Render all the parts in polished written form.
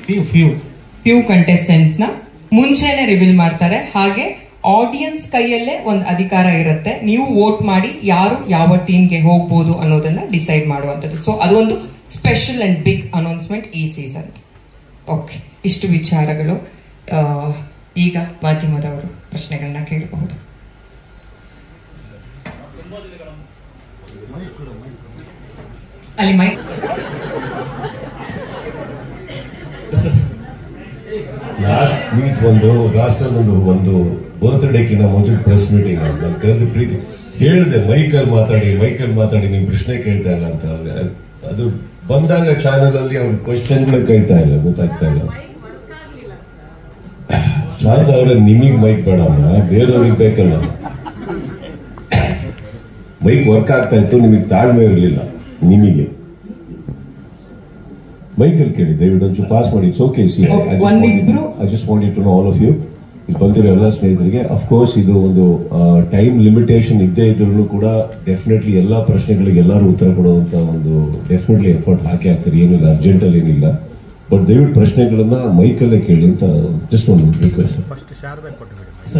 Few contestants ನ ಮುಂಚೆನೆ reveal ಮಾಡ್ತಾರೆ. ಹಾಗೆ ಆಡಿಯನ್ಸ್ ಕೈಯಲ್ಲೇ ಒಂದು ಅಧಿಕಾರ ಇರುತ್ತೆ, ನೀವು ವೋಟ್ ಮಾಡಿ ಯಾರು ಯಾವ ಟೀಮ್ಗೆ ಹೋಗ್ಬೋದು ಅನ್ನೋದನ್ನ ಡಿಸೈಡ್ ಮಾಡುವಂಥದ್ದು. ಸೊ ಅದು ಒಂದು ಸ್ಪೆಷಲ್ ಅಂಡ್ ಬಿಗ್ ಅನೌನ್ಸ್ಮೆಂಟ್ ಈ ಸೀಸನ್. ಓಕೆ, ಇಷ್ಟು ವಿಚಾರಗಳು. ಈಗ ಮಾಧ್ಯಮದವರು ಪ್ರಶ್ನೆಗಳನ್ನ ಕೇಳಬಹುದು. ಅಲ್ಲಿ ಮೈಕ್. ಲಾಸ್ಟ್ ವೀಕ್ ಒಂದು ಬರ್ತ್ಡೇಕಿನ ಮುಂಚೆ ಪ್ರೆಸ್ ಮೀಟಿಂಗ್ ನಾನು ಕರೆದು ಪ್ರೀತಿ ಹೇಳಿದೆ, ಮೈಕಲ್ ಮಾತಾಡಿ ನಿಮ್ ಪ್ರಶ್ನೆ ಕೇಳ್ತಾ ಇಲ್ಲ ಅಂತ. ಅದು ಬಂದಾಗ ಚಾನೆಲ್ ಅಲ್ಲಿ ಅವ್ರ ಕ್ವಶನ್ಗಳು ಕೇಳ್ತಾ ಇಲ್ಲ, ಗೊತ್ತಾಗ್ತಾ ಇಲ್ಲ. ಶಾರದಾ ಅವ್ರೆ, ನಿಮಗ್ ಮೈಕ್ ಬೇಡಮ್ಮ, ಬೇರೆಯವ್ರಿಗೆ ಬೇಕಲ್ಲ. ಮೈಕ್ ವರ್ಕ್ ಆಗ್ತಾ ಇತ್ತು, ನಿಮಗೆ ತಾಳ್ಮೆ ಇರಲಿಲ್ಲ. ನಿಮಗೆ ಮೈಕಲ್ ಕೇಳಿ ದಯವಿಟ್ಟು ಒಂಚೂರು ಪಾಸ್ ಮಾಡಿ. It's okay. I just want to know all of you, ಇಲ್ಲಿ ಬಂದಿರೋ ಎಲ್ಲ ಸ್ನೇಹಿತರಿಗೆ. ಅಫ್ಕೋರ್ಸ್ ಇದು ಒಂದು ಟೈಮ್ ಲಿಮಿಟೇಷನ್ ಇದ್ದೇ ಇದ್ರೂ ಕೂಡ ಡೆಫಿನೆಟ್ಲಿ ಎಲ್ಲ ಪ್ರಶ್ನೆಗಳಿಗೆ ಎಲ್ಲರೂ ಉತ್ತರ ಕೊಡುವಂತ ಒಂದು ಡೆಫಿನೆಟ್ಲಿ ಎಫರ್ಟ್ ಹಾಕಿ ಆಗ್ತಾರೆ. ಏನಿಲ್ಲ, ಅರ್ಜೆಂಟಲ್ಲಿ ಏನಿಲ್ಲ. ಬಟ್ ದಯವಿಟ್ಟು ಪ್ರಶ್ನೆಗಳನ್ನ ಮೈಕಲ್ಲೇ ಕೇಳಿ ಅಂತ ಜಸ್ಟ್ ಒಂದು ರಿಕ್ವೆಸ್ಟ್.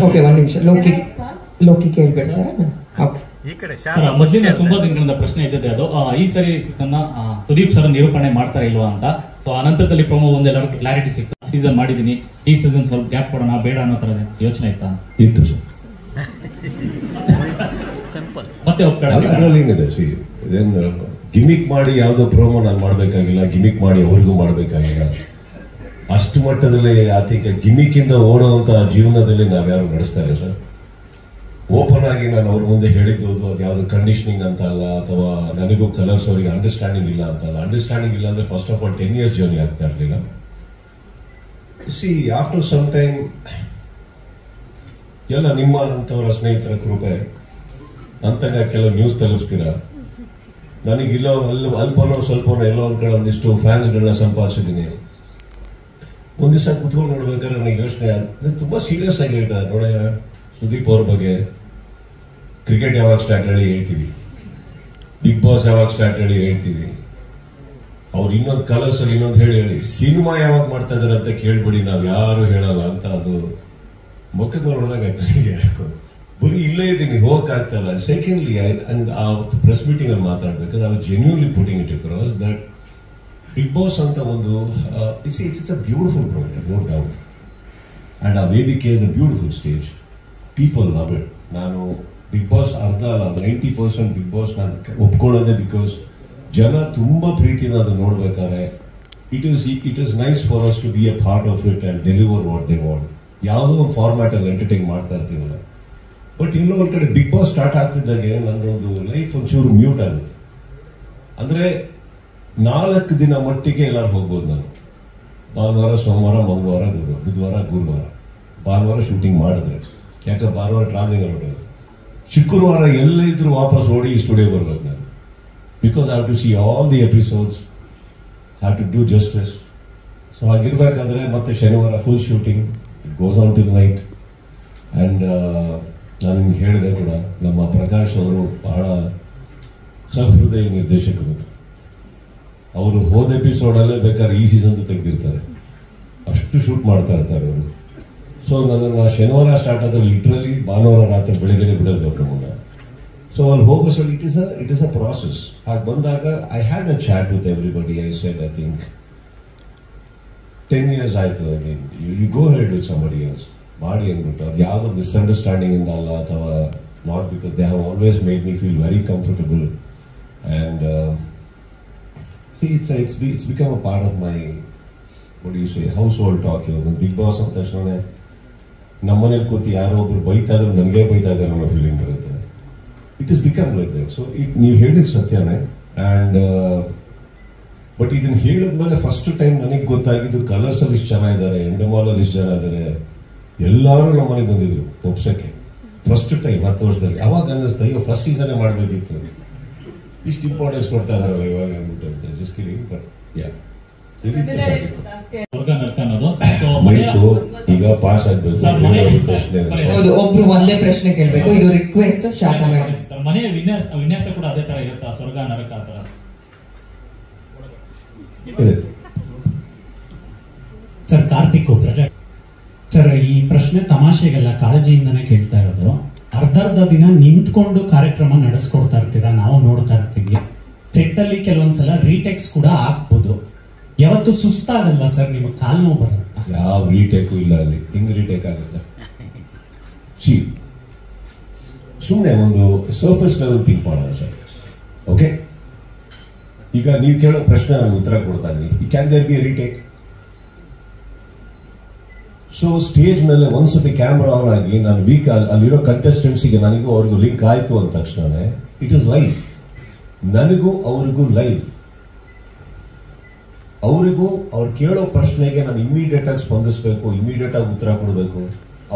ಓಕೆ, ಒಂದು ನಿಮಿಷ. ಲೋಕಿ ಕೇಳ್ಬಿಡ್ತಾರೆ. ಓಕೆ, ಮೊದಲಿನ ತುಂಬಾ ದಿನಗಳಿಂದ ಪ್ರಶ್ನೆ ಇದ್ದದೆ ಅದು ಈ ಸರಿ ಸುದೀಪ್ ಸರ್ ನಿರೂಪಣೆ ಮಾಡ್ತಾರೆ ಇಲ್ವಾ ಅಂತ. ಸೊ ಅನಂತರದಲ್ಲಿ ಪ್ರೊಮೋ ಒಂದೆಲ್ಲರಿಗೂ ಕ್ಲಾರಿಟಿ ಸಿಕ್ತು. ಸೀಸನ್ ಮಾಡಿದೀನಿ, ಈ ಸೀಸನ್ ಸ್ವಲ್ಪ ಗ್ಯಾಪ್ ಕೊಡೋಣ ಬೇಡ ಅನ್ನೋ ತರ ಯೋಚನೆ ಇತ್ತಾ? ಇತ್ತು ಸರ್. ಮತ್ತೆ ಅದರಲ್ಲಿ ಏನಿದೆ, ಇದೇನು ಗಿಮಿಕ್ ಮಾಡಿ ಯಾವುದೋ ಪ್ರೋಮೋ ನಾನು ಮಾಡಬೇಕಾಗಿಲ್ಲ, ಗಿಮಿಕ್ ಮಾಡಿ ಅವ್ರಿಗೂ ಮಾಡಬೇಕಾಗಿಲ್ಲ. ಅಷ್ಟು ಮಟ್ಟದಲ್ಲಿ ಆತಿಕ ಗಿಮಿಕ್ ಇಂದ ಓಡುವಂತ ಜೀವನದಲ್ಲಿ ನಾವ್ಯಾರು ನಡೆಸ್ತಾರೆ ಸರ್. ಓಪನ್ ಆಗಿ ನಾನು ಅವ್ರ ಮುಂದೆ ಹೇಳಿದ್ದು ಅದು ಯಾವ್ದು ಕಂಡೀಷನಿಂಗ್ ಅಂತ ಅಲ್ಲ, ಅಥವಾ ನನಗೂ ಕಲರ್ಸ್ ಅವರಿಗೆ ಅಂಡರ್ಸ್ಟ್ಯಾಂಡಿಂಗ್ ಇಲ್ಲ ಅಂತಲ್ಲ. ಅಂಡರ್ಸ್ಟ್ಯಾಂಡಿಂಗ್ ಇಲ್ಲ ಅಂದ್ರೆ first of all 10 years journey ಆಗ್ತಾ ಇರಲಿಲ್ಲ. ಸಿ ಆಫ್ಟರ್ ಸಮ್ ಟೈಮ್ ಎಲ್ಲ ನಿಮ್ಮಂತವರ ಸ್ನೇಹಿತರ ಕೃಪೆ ಅಂತಾಗ ಕೆಲವು ನ್ಯೂಸ್ ತಲುಪಿಸ್ತೀರಾ. ನನಗಿಲ್ಲೋ ಅಲ್ಪನೋ ಸ್ವಲ್ಪನೋ ಎಲ್ಲೋ ಒಂದ್ ಕಡೆ ಒಂದಿಷ್ಟು ಫ್ಯಾನ್ಸ್ಗಳನ್ನ ಸಂಪಾದಿಸಿದ್ದೀನಿ. ಒಂದ್ ದಿವಸ ಕುತ್ಕೊಂಡು ನೋಡ್ಬೇಕಾದ್ರೆ ನನಗೆ ಯೋಚನೆ ತುಂಬಾ ಸೀರಿಯಸ್ ಆಗಿ ಹೇಳ್ತಾರೆ. ನೋಡ, ಸುದೀಪ್ ಅವ್ರ ಬಗ್ಗೆ ಕ್ರಿಕೆಟ್ ಯಾವಾಗ ಸ್ಟಾರ್ಟ್ ಹೇಳಿ ಹೇಳ್ತೀವಿ, ಬಿಗ್ ಬಾಸ್ ಯಾವಾಗ ಸ್ಟಾರ್ಟ್ ಹೇಳಿ ಹೇಳ್ತೀವಿ, ಅವ್ರು ಇನ್ನೊಂದು ಕಲರ್ಸ್ ಅಲ್ಲಿ ಇನ್ನೊಂದು ಹೇಳಿ ಸಿನಿಮಾ ಯಾವಾಗ ಮಾಡ್ತಾ ಇದಾರೆ ಅಂತ ಕೇಳ್ಬಿಡಿ, ನಾವ್ ಯಾರು ಹೇಳಲ್ಲ ಅಂತ. ಅದು ಮುಖದ ನೋಡಿದಾಗ ನನಗೆ ಬರೀ ಇಲ್ಲೇ ಇದ್ದೀನಿ, ಹೋಗಕ್ ಆಗ್ತಲ್ಲ. ಸೆಕೆಂಡ್ಲಿ ಅಂಡ್ ಆ ಪ್ರೆಸ್ ಮೀಟಿಂಗ್ ಅಲ್ಲಿ ಮಾತಾಡ್ಬೇಕಾದ್ರೆ I was genuinely putting it across that Bigg Boss ಅಂತ ಒಂದು it's a beautiful programme, no doubt. And ಆ ವೇದಿಕೆ is a beautiful stage. People love it. ನಾನು ಬಿಗ್ ಬಾಸ್ ಅರ್ಧ ಅಲ್ಲ 90% ಬಿಗ್ ಬಾಸ್ ನಾನು ಒಪ್ಕೊಳ್ಳೋದೆ ಬಿಕಾಸ್ ಜನ ತುಂಬಾ ಪ್ರೀತಿಯಿಂದ ಅದನ್ನ ನೋಡ್ಬೇಕಾದ್ರೆ it is nice for us to be a part of it and deliver what they want. ಯಾವುದೋ ಒಂದು ಫಾರ್ಮ್ಯಾಟ್ ಅಲ್ಲಿ ಎಂಟರ್ಟೈನ್ ಮಾಡ್ತಾ ಇರ್ತೀವಲ್ಲ. ಬಟ್ ಎಲ್ಲೋ ಒಂದ್ ಕಡೆ ಬಿಗ್ ಬಾಸ್ ಸ್ಟಾರ್ಟ್ ಆಗ್ತಿದ್ದಾಗೆ ನಂದೊಂದು ಲೈಫ್ ಒಂಚೂರು ಮ್ಯೂಟ್ ಆಗುತ್ತೆ. ಅಂದ್ರೆ 4 ದಿನ ಮಟ್ಟಿಗೆ ಎಲ್ಲರೂ ಹೋಗ್ಬೋದು. ನಾನು ಭಾನುವಾರ, ಸೋಮವಾರ, ಮಂಗಳವಾರ, ಬುಧವಾರ, ಗುರುವಾರ. ಭಾನುವಾರ ಶೂಟಿಂಗ್ ಮಾಡಿದ್ರೆ, ಯಾಕೆ ಭಾನುವಾರ ಟ್ರಾವೆಲಿಂಗ್ ಹೊರಟೋದು. ಶುಕ್ರವಾರ ಎಲ್ಲ ಇದ್ರು ವಾಪಸ್ ಓಡಿ ಸ್ಟುಡಿಯೋ ಬರ್ಬೇಕು ನಾನು. Because I have to see all the episodes, have to do justice. So ಹಾಗಿರ್ಬೇಕಾದ್ರೆ ಮತ್ತೆ ಶನಿವಾರ full shooting, it goes on till night. And ನಾನು ನಿಮ್ಗೆ ಹೇಳಿದೆ ಕೂಡ, ನಮ್ಮ ಪ್ರಕಾಶ್ ಅವರು ಬಹಳ ಸಹೃದಯ ನಿರ್ದೇಶಕರು. ಅವರು ಹೋದ ಎಪಿಸೋಡಲ್ಲೇ ಬೇಕಾದ್ರೆ ಈ ಸೀಸನ್ ತೆಗೆದಿರ್ತಾರೆ, ಅಷ್ಟು ಶೂಟ್ ಮಾಡ್ತಾ ಇರ್ತಾರೆ ಅವರು. ಸೊ ನನ್ನ ಶನಿವಾರ ಸ್ಟಾರ್ಟ್ ಆದ್ರೆ ಲಿಟ್ರಲಿ ಭಾನುವಾರ ರಾತ್ರಿ ಬೆಳಗ್ಗೆ ಬಿಡೋದು ಅವ್ರ ನಮ್ಮನ್ನ. ಸೊ ಅಲ್ಲಿ ಹೋಗೋ ಸಲ ಇಟ್ ಇಸ್ ಅ ಪ್ರಾಸೆಸ್. ಹಾಗೆ ಬಂದಾಗ I had a chat with everybody. I said I think 10 years ಆಯ್ತು. I mean you go ahead with somebody else ಮಾಡಿ ಅಂದ್ಬಿಟ್ಟು. ಅದು ಯಾವುದೋ ಮಿಸ್ಅಂಡರ್ಸ್ಟ್ಯಾಂಡಿಂಗ್ ಇಂದ ಅಲ್ಲ, ಅಥವಾ not because they have always made me feel very comfortable. And it's become a part of my, what do you say, household talk. Bigg Boss ಅಂದ ತಕ್ಷಣ ನಮ್ಮನೇಲಿ ಕೂತಿ ಯಾರೋ ಒಬ್ರು ಬೈತಾರೋ ನನಗೆ ಬೈತಾ ಇದ್ದಾರೆ ಅನ್ನೋ ಫೀಲಿಂಗ್ ಬರುತ್ತೆ. It is become like that. So ನೀವು ಹೇಳಿದ ಸತ್ಯನೇ. ಅಂಡ್ ಬಟ್ ಇದನ್ನ ಹೇಳಿದ್ಮೇಲೆ ಫಸ್ಟ್ ಟೈಮ್ ನನಗೆ ಗೊತ್ತಾಗಿದ್ದು ಕಲರ್ಸ್ ಅಲ್ಲಿ ಇಷ್ಟು ಜನ ಇದ್ದಾರೆ, ಎಂಡಮಾಲ್ ಅಲ್ಲಿ ಇಷ್ಟು ಜನ ಇದ್ದಾರೆ, ಎಲ್ಲರೂ ನಮ್ಮನೆಗೆ ಬಂದಿದ್ರು ಒಪ್ಸಕ್ಕೆ ಫಸ್ಟ್ ಟೈಮ್ 10 ವರ್ಷದಲ್ಲಿ. ಅವಾಗ ಅನ್ನಿಸ್ತಾ ಅಯ್ಯೋ ಫಸ್ಟ್ ಸೀಸನ್ ಮಾಡಬೇಕಿತ್ತು, ಇಷ್ಟು ಇಂಪಾರ್ಟೆನ್ಸ್ ಕೊಡ್ತಾ ಇದಾರಲ್ಲ ಇವಾಗ ಅಂದ್ಬಿಟ್ಟು. Just kidding. ಬಟ್ ಯಾ, ಈಗ ಪಾಸ್ ಆಗ್ಬೇಕು. ಒಬ್ರು ಒಂದೇ ಪ್ರಶ್ನೆ ಕೇಳಬೇಕು. ಇದು ರಿಕ್ವೆಸ್ಟ್. ಶಾಖಾ ಮೇಡಮ್, ಮನೆಯ ವಿನ್ಯಾಸ ಕೂಡ ಅದೇ ತರ ಇರುತ್ತಾ? ಸ್ವರ್ಗ ನರಕ ಆ ತರ ಸರ್ ಕಾರ್ತಿಕ್ ಪ್ರೊಜೆಕ್ಟ್ ಸರ್, ಈ ಪ್ರಶ್ನೆ ತಮಾಷೆಗೆಲ್ಲ ಕಾಳಜಿಯಿಂದನೇ ಕೇಳ್ತಾ ಇರೋದು. ಅರ್ಧರ್ಧ ದಿನ ನಿಂತ್ಕೊಂಡು ಕಾರ್ಯಕ್ರಮ ನಡೆಸ್ಕೊಡ್ತಾ ಇರ್ತೀರಾ, ನಾವು ನೋಡ್ತಾ ಇರ್ತೀವಿ. ಸೆಟ್ ಅಲ್ಲಿ ಕೆಲವೊಂದ್ಸಲ ರೀಟೆಕ್ಸ್ ಕೂಡ ಆಗ್ಬೋದು. ಯಾವತ್ತು ಸುಸ್ತಾಗಲ್ಲ ಸರ್? ನಿಮಗೆ ಕಾಲ್ ನೋವು ಬರಲ್ಲ? ಯಾವ ರೀಟೇಕು ಇಲ್ಲ ಅಲ್ಲಿ. ಹಿಂಗ್ ರೀಟೇಕ್ ಆಗುತ್ತೆ? ಸುಮ್ಮನೆ ಒಂದು ಸರ್ಫೇಸ್ ಲೆವೆಲ್ ಥಿಂಕ್ ಮಾಡೋಣ ಸರ್. ಓಕೆ, ಈಗ ನೀವು ಕೇಳೋ ಪ್ರಶ್ನೆ ನನಗೆ ಉತ್ತರ ಕೊಡ್ತಾ ಇದ್ದೀನಿ. Can there be retake? So stage ಮೇಲೆ ಒಂದ್ಸತಿ ಕ್ಯಾಮ್ರಾ ಆನ್ ಆಗಿ ನಾನು ವೀಕ್ ಅಲ್ಲಿರೋ ಕಂಟೆಸ್ಟೆಂಟ್ಸ್ಗೆ ನನಗೂ ಅವ್ರಿಗೂ ಲಿಂಕ್ ಆಯ್ತು ಅಂದ ತಕ್ಷಣ ಇಟ್ ಇಸ್ ಲೈವ್. ನನಗೂ ಅವ್ರಿಗೂ ಲೈವ್. ಅವರಿಗೂ ಅವ್ರು ಕೇಳೋ ಪ್ರಶ್ನೆಗೆ ನಾನು ಇಮಿಡಿಯೇಟ್ ಆಗಿ ಸ್ಪಂದಿಸಬೇಕು, ಇಮಿಡಿಯೇಟ್ ಆಗಿ ಉತ್ತರ ಕೊಡಬೇಕು.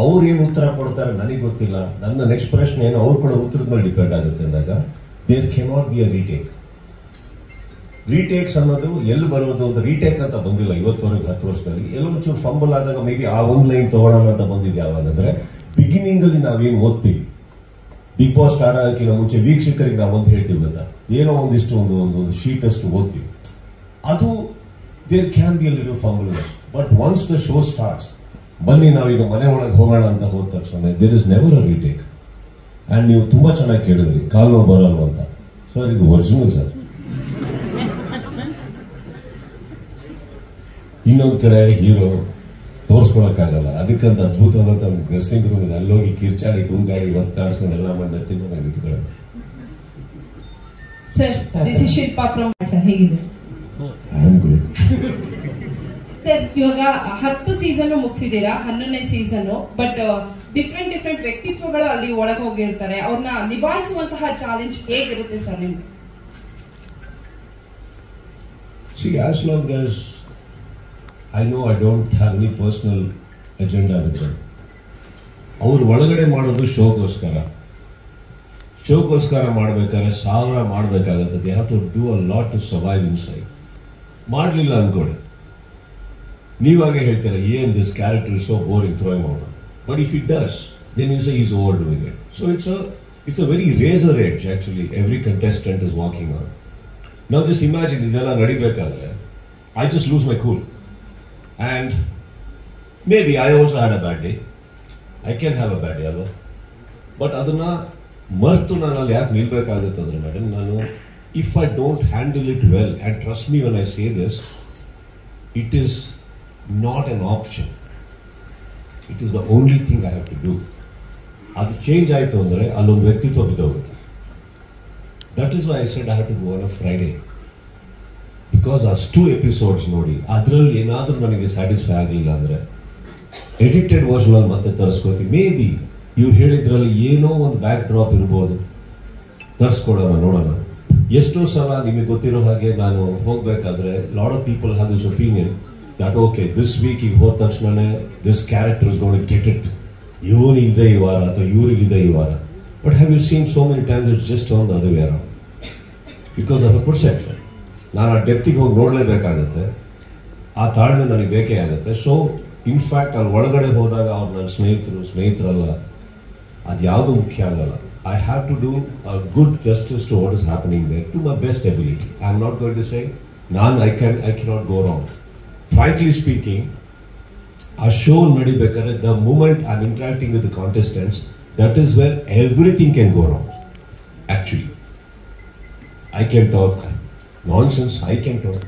ಅವ್ರು ಏನು ಉತ್ತರ ಕೊಡ್ತಾರೆ ನನಗೆ ಗೊತ್ತಿಲ್ಲ, ನನ್ನ ನೆಕ್ಸ್ಟ್ ಪ್ರಶ್ನೆ ಏನು ಅವ್ರು ಕೊಡೋ ಉತ್ತರದ ಮೇಲೆ ಡಿಪೆಂಡ್ ಆಗುತ್ತೆ ಅಂದಾಗ there cannot be a retake. Retakes ಅನ್ನೋದು ಎಲ್ಲಿ ಬರುವುದು ಅಂತ ರೀಟೇಕ್ ಅಂತ ಬಂದಿಲ್ಲ ಇವತ್ತವರೆಗೆ 10 ವರ್ಷದಲ್ಲಿ. ಎಲ್ಲೊಂಚೂರು ಫಂಬಲ್ ಆದಾಗ ಮೇ ಬಿ ಆ ಒಂದು ಲೈನ್ ತಗೊಳ್ಳೋಣ ಅಂತ ಬಂದಿದೆ. ಯಾವಾಗಂದ್ರೆ ಬಿಗಿನಿಂಗ್ ಅಲ್ಲಿ ನಾವೇನು ಓದ್ತೀವಿ, ಬಿಗ್ ಬಾಸ್ ಸ್ಟಾರ್ಟ್ ಆಗೋಕ್ಕಿಂತ ಮುಂಚೆ ವೀಕ್ಷಕರಿಗೆ ನಾವು ಒಂದು ಹೇಳ್ತೀವಿ ಗೊತ್ತಾ, ಏನೋ ಒಂದಿಷ್ಟು ಒಂದು ಶೀಟ್ ಅಷ್ಟು ಓದ್ತೀವಿ. ಅದು there can be a little fumble. But once the show starts, ಬನ್ನಿ ನಾವೀಗ ಮನೆ ಒಳಗೆ ಹೋಗೋಣ ಅಂತ ಹೋದ ತಕ್ಷಣ there is never a retake. And ನೀವು ತುಂಬಾ ಚೆನ್ನಾಗಿ ಕೇಳಿದ್ರಿ ಕಾಲ್ ನೋವು ಬರಲ್ವ ಅಂತ. ಸರ್ ಇದು ಒರಿಜಿನಲ್ ಸರ್. ಇನ್ನೊಂದು ಕಡೆ ಹೀರೋ ತೋರ್ಸ್ಕೊಳಕ್ಕಾಗಲ್ಲ, ಅದಕ್ಕಂತ ಅದ್ಭುತವಾದಂತ ಡ್ರೆಸ್ಸಿಂಗ್ ರೂಮ್ ಇದೆ. ಅಲ್ಲೋಗಿ ಕಿರ್ಚಾಡಿ ಕೂಗಾಡಿ ಒತ್ತಾಡ್ಸ್ಕೊಂಡು ಎಲ್ಲ ಮಾಡಿ ತಿನ್ನೋದಾಗ ನಿಂತ್ಕೊಳ್ಳೋದು. Sir, this is Shilpa from. Sir ಹೇಗಿದೆ? I am good. ಸರ್, ಇವಾಗ 10 ಸೀಸನ್ ಮುಗಿಸಿದೀರಾ, 11ನೇ ಸೀಸನ್. ಬಟ್ ಡಿಫ್ರೆಂಟ್ ವ್ಯಕ್ತಿತ್ವಗಳು ಅಲ್ಲಿ ಒಳಗೆ ಹೋಗಿರ್ತಾರೆ. ಅವ್ರನ್ನ ನಿಭಾಯಿಸುವಂತಹ ಚಾಲೆಂಜ್ ಹೇಗಿರುತ್ತೆ ಸರ್ ನಿಮ್ಗೆ? See, as long as I know I don't have any personal agenda with them. ಅವ್ರು ಒಳಗಡೆ ಮಾಡೋದು ಶೋಗೋಸ್ಕರ ಮಾಡ್ಬೇಕಾದ್ರೆ 1000 ಮಾಡಬೇಕಾಗತ್ತೆ. They have to do a lot to survive inside. ಮಾಡಲಿಲ್ಲ ಅನ್ಕೊಳ್ಳಿ, ನೀವಾಗೆ ಹೇಳ್ತೀರ ಏನ್ this character is so boring, throwing out. But if it does then you say is over doing it. So it's a very razor edge actually every contestant is walking on. ನಾವು just imagine ಇದೆಲ್ಲ ನಡಿಬೇಕಾದ್ರೆ I just lose my cool and maybe I also had a bad day. I can have a bad day ಅಲ್ವಾ? But ಅದನ್ನ ಮರೆತು ನಾನು ಅಲ್ಲಿ ಯಾಕೆ ನಿಲ್ಬೇಕಾಗುತ್ತೆ ಅಂದ್ರೆ ಮೇಡಮ್, ನಾನು if I don't handle it well and trust me when I say this, it is not an option, it is the only thing I have to do. ಅದು ಚೇಂಜ್ ಆಯಿತು ಅಂದರೆ ಅಲ್ಲೊಂದು ವ್ಯಕ್ತಿತ್ವ ಬಿದ್ದೋಗುತ್ತೆ. That is why I said I have to go on a Friday. Because ಅಷ್ಟು episodes ನೋಡಿ ಅದರಲ್ಲಿ ಏನಾದರೂ ನನಗೆ ಸ್ಯಾಟಿಸ್ಫೈ ಆಗಲಿಲ್ಲ ಅಂದರೆ ಎಡಿಟೆಡ್ ವರ್ಷನಲ್ಲಿ ಮತ್ತೆ ತರಿಸ್ಕೋತೀವಿ. ಮೇ ಬಿ ಇವ್ರು ಹೇಳಿದ್ರಲ್ಲಿ ಏನೋ ಒಂದು ಬ್ಯಾಕ್ ಡ್ರಾಪ್ ಇರ್ಬೋದು, ತರಿಸ್ಕೊಡೋಣ, ನೋಡೋಣ. ಎಷ್ಟೋ ಸಲ ನಿಮಗೆ ಗೊತ್ತಿರೋ ಹಾಗೆ ನಾನು ಹೋಗ್ಬೇಕಾದ್ರೆ lot of people have this opinion that okay this week ಈಗ ಹೋದ ತಕ್ಷಣನೇ this character is gone get it, ಇವನಿಗಿದೆ ಈ ವಾರ ಅಥವಾ ಇವ್ರಿಗಿದೆ ಈ ವಾರ. But have you seen so many times it's just on the other way around because of a perception. ನಾನು ಆ ಡೆಪ್ತಿಗೆ ಹೋಗಿ ನೋಡಲೇಬೇಕಾಗತ್ತೆ, ಆ ತಾಳ್ಮೆ ನನಗೆ ಬೇಕೇ ಆಗುತ್ತೆ. ಸೊ ಇನ್ಫ್ಯಾಕ್ಟ್ ಅಲ್ಲಿ ಒಳಗಡೆ ಹೋದಾಗ ಅವ್ರು ನನ್ನ ಸ್ನೇಹಿತರಲ್ಲ, ಅದು ಯಾವುದು ಮುಖ್ಯ ಆಗಲ್ಲ. I have to do a good justice to what is happening there to my best ability. I am not going to say, I cannot go wrong. Frankly speaking, a show nadibekare, the moment I am interacting with the contestants, that is where everything can go wrong. Actually, I can talk nonsense, I can talk.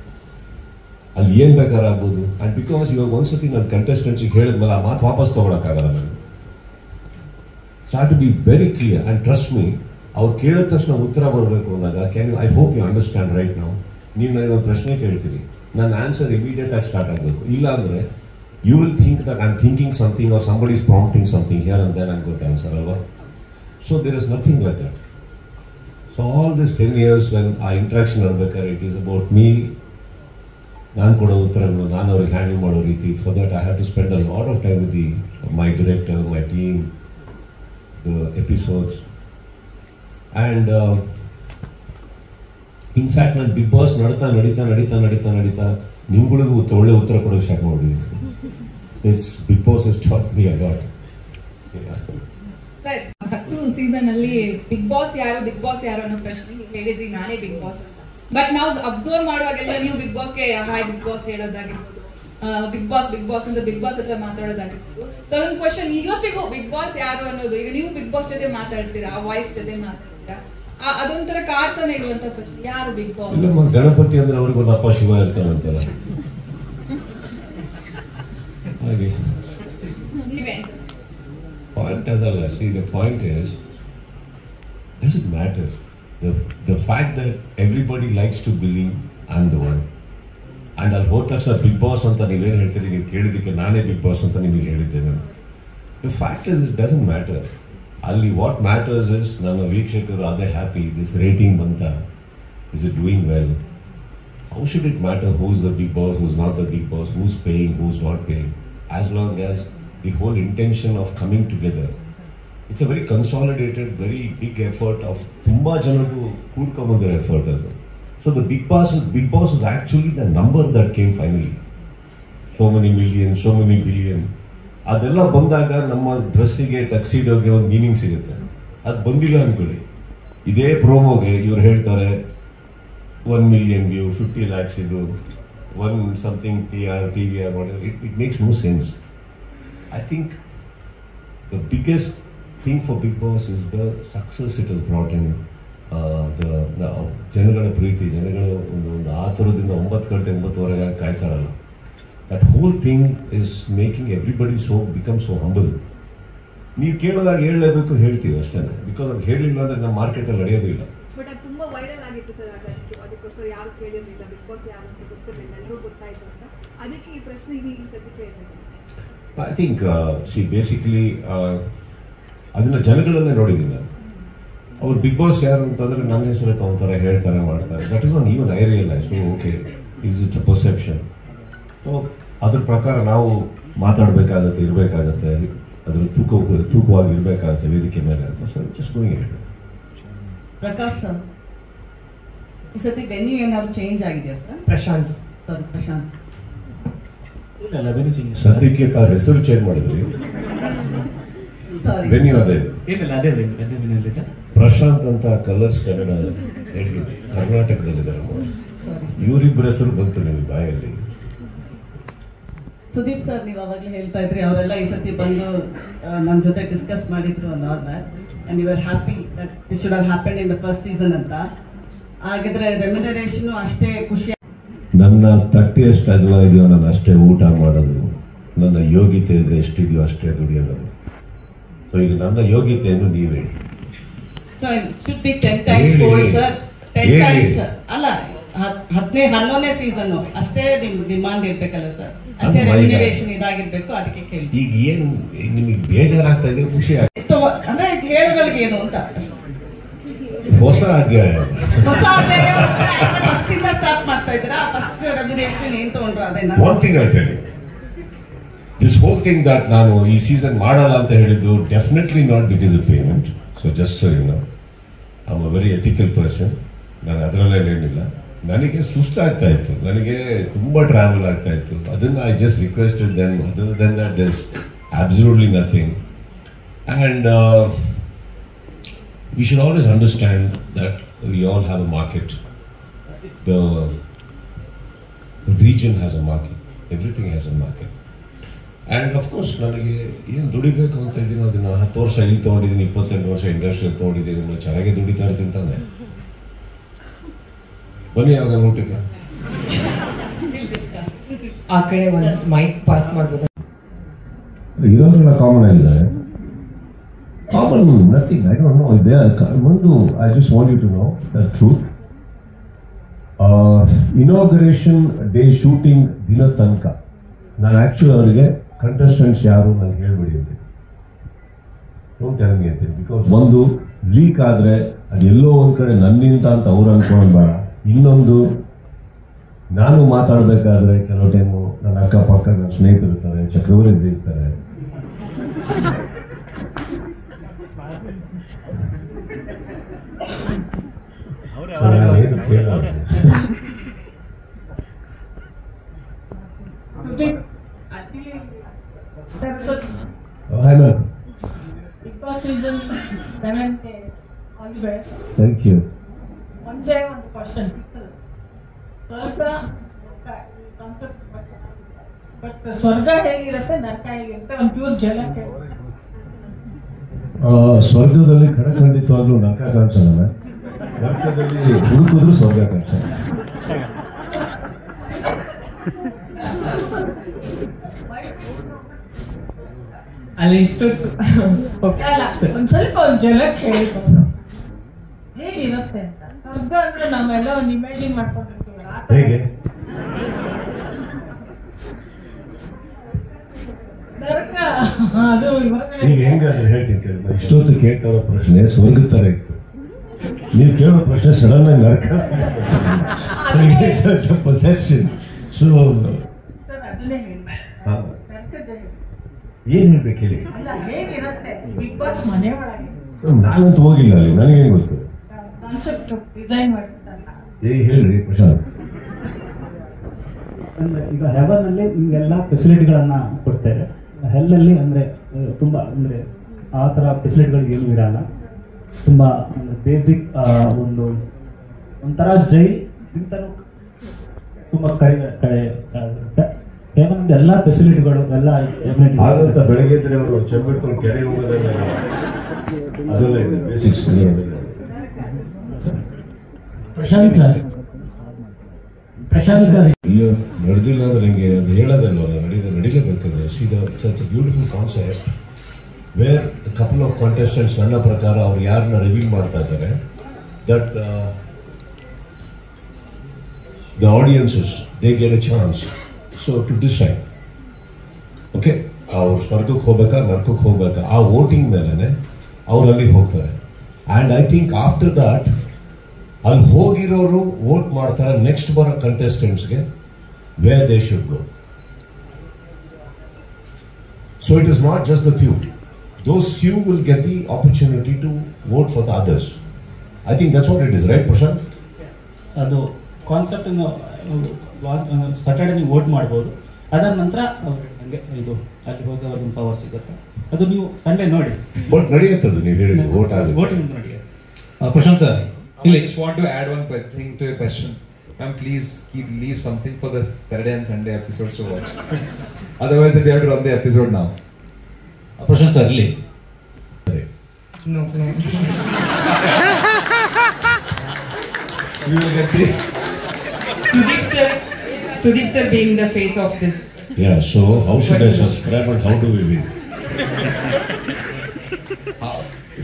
ಅಲ್ಲಿ ಏನು ಬೇಕಾರಾಗ್ಬೋದು. And because ಇವಾಗ ಒಂದ್ಸತಿ ನನ್ನ ಕಂಟೆಸ್ಟೆಂಟ್ಸಿಗೆ ಹೇಳಿದ್ಮೇಲೆ ಆ ಮಾತು ವಾಪಸ್ ತೊಗೊಳಕ್ಕಾಗಲ್ಲ ನಾನು. So I have to be very clear and trust me, ಅವ್ರು ಕೇಳಿದ ತಕ್ಷಣ ಉತ್ತರ ಬರಬೇಕು ಅಂದಾಗ I hope you understand right ನಾವು. ನೀವು ನನಗೆ ಒಂದು ಪ್ರಶ್ನೆ ಕೇಳ್ತೀರಿ, ನನ್ನ ಆನ್ಸರ್ ಇಮಿಡಿಯೇಟ್ ಆಗಿ ಸ್ಟಾರ್ಟ್ ಆಗಬೇಕು. ಇಲ್ಲ ಅಂದರೆ you will think that I am thinking something or somebody is prompting something here and then I am going to answer ಅಲ್ವಾ? So there is nothing like that. So all this 10 years when ಆ interaction ಆಗ್ಬೇಕಾದ್ರೆ it is about me, ನಾನು ಕೊಡೋ ಉತ್ತರಗಳು ನಾನು ಅವ್ರಿಗೆ handle ಮಾಡೋ ರೀತಿ. For that I have to spend a lot of time with my director, my team, the episodes. And in fact ನಾನು ಬಿಗ್ ಬಾಸ್ ನಡೀತಾ ನಿಮ್ಗಳಿಗೂ ಒಳ್ಳೆ ಉತ್ತರ ಕೊಡೋಕೆ ಸ್ಟಾರ್ಟ್ ಮಾಡಿದ್ವಿ. It's Bigg Boss is taught me a lot. Sir, 10 season ಅಲ್ಲಿ Bigg Boss ಯಾರು ಅನ್ನೋ ಪ್ರಶ್ನೆ ನೀವು ಹೇಳಿದ್ರಿ, ನಾನೇ ಬಿಗ್ ಬಾಸ್ ಅಂತ. ಬಟ್ ನಾವು ಅಬ್ಸರ್ವ್ ಮಾಡುವಾಗೆಲ್ಲ ನೀವು ಬಿಗ್ ಬಾಸ್ಗೆ ಹಾಯ್ ಬಿಗ್ ಬಾಸ್ ಹೇಳೋದಾಗಿರ್ಬೋದು, ಬಿಗ್ ಬಾಸ್ ಅಂತ ಬಿಗ್ ಬಾಸ್ ಹತ್ರ ಮಾತಾಡೋದಾಗಿತ್ತು. ಒಂದು ಕ್ವಶನ್, ಇವತ್ತಿಗೂ ಬಿಗ್ ಬಾಸ್ ಯಾರು ಅನ್ನೋದು, ಈಗ ನೀವು ಬಿಗ್ ಬಾಸ್ ಜೊತೆ ಮಾತಾಡ್ತೀರಾ, ಆ ವಾಯ್ಸ್ ಜೊತೆ ಮಾತಾಡ್ತೀರಾ, ಅದೊಂಥರ ಕಾಡ್ತಾನೆ ಇರುವಂತ ಪ್ರಶ್ನೆ, ಯಾರು ಬಿಗ್ ಬಾಸ್? ಗಣಪತಿ ಅಂದ್ರೆ ಅವ್ರಿಗೊಂದು ಅಪ್ಪ ಶಿವ ಇರ್ತಾರಂತಲ್ಲ ಹಾಗೆ. ನೀವೇ ಪಾಯಿಂಟ್ ಅದಲ್ಲ. C, the point is does it matter? The fact that everybody likes to believe I'm the one. And ಅಲ್ಲಿ ಹೋದ ತಕ್ಷಣ ಬಿಗ್ ಬಾಸ್ ಅಂತ ನೀವೇನು ಹೇಳ್ತೀರಿ, ನೀವು ಕೇಳಿದ್ದಕ್ಕೆ ನಾನೇ ಬಿಗ್ ಬಾಸ್ ಅಂತ ನಿಮಗೆ ಹೇಳಿದ್ದೇನೆ. The fact is it doesn't matter. ಅಲ್ಲಿ ವಾಟ್ ಮ್ಯಾಟರ್ಸ್ ಇಸ್ ನನ್ನ ವೀಕ್ಷಕರು ಅದೇ ಹ್ಯಾಪಿ, ದಿಸ್ ರೇಟಿಂಗ್ ಬಂತ, is it doing well. How should it matter who is the Bigg Boss, who is not the Bigg Boss, who is paying, who is not paying, as long as the whole intention of coming together. It's a very consolidated, very big effort of ತುಂಬಾ ಜನದ್ದು ಕೂಡ್ಕೊಂಬಂದಿರೋ effort ಅದು. So the Bigg Boss is actually the number that came finally. So many million, so many billion, ಅದೆಲ್ಲ ಬಂದಾಗ ನಮ್ಮ ಡ್ರೆಸ್ಸಿಗೆ, ಟಕ್ಸಿಡೋಗೆ ಒಂದು meaning ಸಿಗುತ್ತೆ. ಅದು ಬಂದಿಲ್ಲ ಅನ್ಕೊಳ್ಳಿ, ಇದೇ ಪ್ರೋಮೋಗೆ ಇವ್ರು ಹೇಳ್ತಾರೆ 1 million ವ್ಯೂ, 50 lakhs ಇದು, 1 something PR, TVR, whatever. It makes no sense. I think the biggest thing for Big Boss is the success it has brought in. ಜನಗಳ ಪ್ರೀತಿ, ಜನಗಳ ಒಂದು ಆತುರದಿಂದ 9 ಗಂಟೆ 9:30 ಕಾಯ್ತಾರಲ್ಲ, that whole thing is making everybody become so humble. ನೀವು ಕೇಳೋದಾಗ ಹೇಳಲೇಬೇಕು, ಹೇಳ್ತೀವಿ ಅಷ್ಟೇ, because ಅದು ಹೇಳಿಲ್ಲ ಅಂದ್ರೆ ನಮ್ಮ ಮಾರ್ಕೆಟಲ್ಲಿ ನಡೆಯೋದಿಲ್ಲ. ಬಟ್ ಅದು ತುಂಬಾ ವೈರಲ್ ಆಗಿತ್ತು ಸರ್, ಅದಕ್ಕೋಸ್ಕರ ಯಾರು ಕೇಳಿರಲಿಲ್ಲ, ಬಿಗ್ ಬಾಸ್ ಯಾರು ಅಂತ ಗೊತ್ತಿರಲಿಲ್ಲ, ಎಲ್ಲರೂ ಗೊತ್ತಾಯ್ತು ಅಂತ, ಅದಕ್ಕೆ ಈ ಪ್ರಶ್ನೆ ಈ ಸತಿ ಕೇಳಿದೆ. ಐ ಥಿಂಕ್ ಬೇಸಿಕಲಿ ಅದನ್ನ ಜನಗಳನ್ನೇ ನೋಡಿದ್ದೀನಿ ನಾನು. ಅವ್ರು ಬಿಗ್ ಬಾಸ್ ಯಾರು ಅಂತಂದ್ರೆ ನನ್ನ ಹೆಸರು ತಗೊಂತಾರೆ, ಹೇಳ್ತಾರೆ, ಮಾಡ್ತಾರೆ. That is not even I realise. Okay, it's a perception. So ಅದ್ರ ಪ್ರಕಾರ ನಾವು ಮಾತಾಡಬೇಕಾಗತ್ತೆ, ಇರಬೇಕಾಗತ್ತೆ, ಅದ್ರ ತೂಕವಾಗಿ ಇರಬೇಕಾಗತ್ತೆ ವೇದಿಕೆ ಮೇಲೆ ಅಂತ. So just going it. Prakash sir, ಈ ಸತಿ ವೆನ್ಯೂ ಏನಾದ್ರು ಚೇಂಜ್ ಆಗಿದೆಯಾ ಸರ್? ಪ್ರಶಾಂತ್. ಸದ್ಯಕ್ಕೆ ತಾವು ಹೆಸರು ಚೇಂಜ್ ಮಾಡಿದ್ವಿ, ವೆನ್ಯೂ ಅದೇ ಪ್ರಶಾಂತ್ ಅಂತ ಕಲರ್ಸ್ ಕನ್ನಡ ಕರ್ನಾಟಕದಲ್ಲಿದ್ದಾರೆ. ಇವರಿಬ್ಬರ ಹೆಸರು ಬಂತು ನಿಮಗೆ ಬಾಯಲ್ಲಿ. ಸುದೀಪ್ ಸರ್, ನೀವು ಅವಾಗಲೇ ಹೇಳ್ತಾ ಇದ್ರಿ ಅವರೆಲ್ಲ ಈ ಸತಿ ಬಂದು ನಮ್ಮ ಜೊತೆ ಡಿಸ್ಕಸ್ ಮಾಡಿದ್ರು and you were happy that this should have happened in the first season ಅಂತ. ಹಾಗಿದ್ರೆ ರೆಮ್ಯುನರೇಷನ್ ಅಷ್ಟೇ ಖುಷಿ. ನನ್ನ ತಟ್ಟೆ ಎಷ್ಟು ಅಗಲ ಇದೆಯೋ ನಾನು ಅಷ್ಟೇ ಊಟ ಮಾಡೋದು, ನನ್ನ ಯೋಗ್ಯತೆ ಇದೆ ಎಷ್ಟಿದೆಯೋ ಅಷ್ಟೇ ದುಡಿಯೋದು. ಸೊ ಈಗ ನನ್ನ ಯೋಗ್ಯತೆಯನ್ನು ನೀವು ಹೇಳಿ. should be 10 times more sir, 10 times ಅಲ್ಲ, 11ನೇ ಸೀಸನ್ ಅಷ್ಟೇ ನಿಮ್ ಡಿಮಾಂಡ್ ಇರ್ಬೇಕಲ್ಲ ಸರ್, ಅಷ್ಟೇ ರೆಮ್ಯುನರೇಷನ್ ಇದಾಗಿರ್ಬೇಕು. ಅದಕ್ಕೆ ಕೇಳಿ. ಈಗ ಏನು ನಿಮಗೆ ಬೇಜಾರಾಗ್ತಾ ಇದೆ, ಖುಷಿ ಆಗ್ತದೆ ಅಂದ್ರೆ ಹೇಳೋಗಳಿಗೆ ಏನು ಅಂತ ಹೊಸ ಅಧ್ಯಾಯ ಫಸ್ಟ್ ಇಂದ ಸ್ಟಾರ್ಟ್ ಮಾಡ್ತಾ ಇದ್ದೀರಾ? ಫಸ್ಟ್ ರೆಮ್ಯುನರೇಷನ್ ಏನ್ ತಗೊಂಡ್ರು ಅದೇನಾ? One thing I tell you, this whole thing that ನಾನು ಈ ಸೀಸನ್ ಮಾಡಲ್ಲ ಅಂತ ಹೇಳಿದ್ದು definitely not because of payment. So just so you know, I am a very ethical person. ನಾನು ಅದರಲ್ಲೇನಿಲ್ಲ. ನನಗೆ ಸುಸ್ತಾಗ್ತಾ ಇತ್ತು, ನನಗೆ ತುಂಬಾ ಟ್ರಾವೆಲ್ ಆಗ್ತಾ ಇತ್ತು. ಅದನ್ನ I just requested then. Other than that there is absolutely nothing. And we should always understand that we all have a market. The region has a market. Everything has a market. And of course, ನನಗೆ ಏನು ದುಡಿಬೇಕು ಅಂತ ಇದ್ದೀನಿ ಅದನ್ನ 10 ವರ್ಷ ಇಲ್ಲಿ ತೊಗೊಂಡಿದ್ದೀನಿ, 28 ವರ್ಷ ಇಂಡಸ್ಟ್ರಿಯಲ್ಲಿ ತೊಗೊಂಡಿದ್ದೀನಿ, ನಾನು ಚೆನ್ನಾಗಿ ದುಡಿತಾ ಇರ್ತೀನಿ ತಾನೆ. ಬನ್ನಿ ಯಾವಾಗ ಊಟಕ್ಕೆ ಆ ಕಡೆ ಒಂದು ಮೈಕ್ ಪಾಸ್ ಮಾಡ್ಬೋದು. ಇರೋರೆಲ್ಲ ಕಾಮನ್ ಆಗಿದ್ದಾರೆ. Common, nothing. I don't know. I just want you to know the truth. Inauguration day shooting ದಿನ ತನಕ ನಾನು ಆಕ್ಚುಲಿ ಅವರಿಗೆ ಕಂಟೆಸ್ಟೆಂಟ್ಸ್ ಯಾರು ನನಗೆ ಹೇಳ್ಬಿಡಿ ಅಂತ, ಡೋಂಟ್ ಟೆಲ್ ಮಿ ಅಂತ. ಬಿಕಾಸ್ ಒಂದು ಲೀಕ್ ಆದರೆ ಅದು ಎಲ್ಲೋ ಒಂದು ಕಡೆ ನನ್ನಿಂದ ಅಂತ ಅವ್ರು ಅನ್ಕೊಳ್ಳೋದು ಬೇಡ. ಇನ್ನೊಂದು, ನಾನು ಮಾತಾಡಬೇಕಾದ್ರೆ ಕೆಲವು ಟೈಮು ನನ್ನ ಅಕ್ಕಪಕ್ಕ ನನ್ನ ಸ್ನೇಹಿತರು ಇರ್ತಾರೆ, ಚಕ್ರವರ್ತಿ ಇರ್ತಾರೆ, Hi ma'am. Big Boss season 11, all the best. Thank you. One day on the question. First, concept but ಸ್ವರ್ಗ ಹೇಗಿರುತ್ತೆ ನರಕ ಹೇಗಿರುತ್ತೆ ಒಂಚೂರು ಜಲಕ್ಕೆ ಸ್ವರ್ಗದಲ್ಲಿ ಖಂಡಿತವಾಗ್ಲೂ ನರಕ ಕಾಣಿಸಲ್ಲ, ನರಕದಲ್ಲಿ ಹುಡುಕಿದ್ರು ಸ್ವರ್ಗ ಕಾಣಿಸಲ್ಲ. ಅಲ್ಲಿ ಇಷ್ಟೊತ್ತು ಅಲ್ಲ ಒಂದ್ ಸ್ವಲ್ಪ ಒಂದ್ ಜಲಕ್ಕೆ ಹೇಳ್ಬೋದು ಹೇಗಿರುತ್ತೆ ಅಂತ. ಸ್ವರ್ಗ ಅಂದ್ರೆ ನಾವೆಲ್ಲ ಒಂದು ಇಮೇಜಿನ್ ಮಾಡ್ಕೊಂಡಿರ್ತೀವಲ್ಲ ಹೇಗೆ? ನರಕ ಅದು ಇವಾಗ ಈಗ ಹೆಂಗಾದ್ರೆ ಹೇಳ್ತೀನಿ ಕೇಳಿ. ಇಷ್ಟೊತ್ತು ಕೇಳ್ತಾ ಇರೋ ಪ್ರಶ್ನೆ ಸ್ವರ್ಗದ ತರ ಇತ್ತು, ನೀವು ಕೇಳೋ ಪ್ರಶ್ನೆ ಸಡನ್ ಆಗಿ ನರಕ. ಪರ್ಸೆಪ್ಷನ್. ಸೊ ಅದನ್ನೇ ಹೇಳಿ ನರಕದ ಏನ್ ಹೇಳ್ಬೇಕು ಹೇಳಿ? ಅಲ್ಲ ಹೇಗಿರುತ್ತೆ ಬಿಗ್ ಬಾಸ್ ಮನೆ ಒಳಗೆ ನಾನಂತೂ ಹೋಗಿಲ್ಲ ಅಲ್ಲಿ, ನನಗೇನು ಗೊತ್ತು. ಕಾನ್ಸೆಪ್ಟ್ ಡಿಸೈನ್ ಮಾಡಿರ್ತಾರಲ್ಲ ಹೇಳ್ರಿ ಪ್ರಶಾಂತ್. ಅಂದ್ರೆ ಈಗ ಹೆವನ್ ಅಲ್ಲಿ ನಿಮ್ಗೆಲ್ಲ ಫೆಸಿಲಿಟಿಗಳನ್ನ ಕೊಡ್ತಾರೆ, ಹೆಲ್ಲಲ್ಲಿ ಅಂದ್ರೆ ತುಂಬಾ ಅಂದ್ರೆ ಆ ಥರ ಫೆಸಿಲಿಟಿಗಳು ಏನು ಇರಲ್ಲ, ತುಂಬಾ ಅಂದ್ರೆ ಬೇಸಿಕ್ ಒಂಥರ ಜೈಲ್ಗಿಂತಲೂ ತುಂಬಾ ಕಡೆ ಇರುತ್ತೆ. ಹೆವನ್ ಎಲ್ಲ ಫೆಸಿಲಿಟಿಗಳು ಎಲ್ಲ ಹಾಗಂತ ಬೆಳಗ್ಗೆ ಇದ್ರೆ ಅವರು ಚೆಂಬಿಟ್ಕೊಂಡು ಕೆರೆ ಹೋಗೋದಲ್ಲ, ಅದೆಲ್ಲ ಇದೆ ಬೇಸಿಕ್ಸ್. ಪ್ರಶಾಂತ್ ಸರ್ ಇಲ್ಲ ನಡೆದಿಲ್ಲ ಅಂದ್ರೆ ಹಿಂಗೆ ಅದು ಹೇಳೋದಲ್ವ, ನಡಿಲೇಬೇಕಾದ್ರೆ. Such beautiful concept where couple of contestants ನನ್ನ ಪ್ರಕಾರ ಅವ್ರು ಯಾರನ್ನ ರಿವೀಲ್ ಮಾಡ್ತಾ ಇದ್ದಾರೆ, that the audiences they get a chance so to decide. Okay, ಅವ್ರು ಸ್ವರ್ಗಕ್ಕೆ ಹೋಗ್ಬೇಕಾ ನರ್ಕಕ್ಕೆ ಹೋಗ್ಬೇಕಾ ಆ ವೋಟಿಂಗ್ ಮೇಲೆನೆ ಅವ್ರು ಅಲ್ಲಿಗೆ ಹೋಗ್ತಾರೆ. And I think after that ಅಲ್ಲಿ ಹೋಗಿರೋರು ವೋಟ್ ಮಾಡ್ತಾರೆ ನೆಕ್ಸ್ಟ್ ಬರೋ ಕಂಟೆಸ್ಟೆಂಟ್ಸ್ಗೆ where they should go. So it is not just the few, those few will get the opportunity to vote for the others. I think that's what it is, right Prashant? ಅದು concept Saturday ನೀವು vote ಮಾಡ್ಬೋದು, ಅದಾದ ನಂತರ ನನಗೆ ಇದು ಅಲ್ಲಿ ಹೋಗೋವರೆಗೂ power ಸಿಗುತ್ತೆ. ಅದು ನೀವು ಸಂಡೇ ನೋಡಿ ಬಟ್ ನಡೆಯುತ್ತದೆ, ನೀವು ಹೇಳಿದ್ದು ವೋಟ್ ಆಗುತ್ತೆ, ವೋಟಿಂಗ್ ನೋಡಿ. Prashant sir, I just want to add one thing to your question. Ma'am, please leave something for the Saturday and Sunday episodes to watch. Otherwise, we have to run the episode now. Prashant sir, really? No. We will get the Sudeep sir being the face of this. Yeah, so how should I subscribe and how do we win?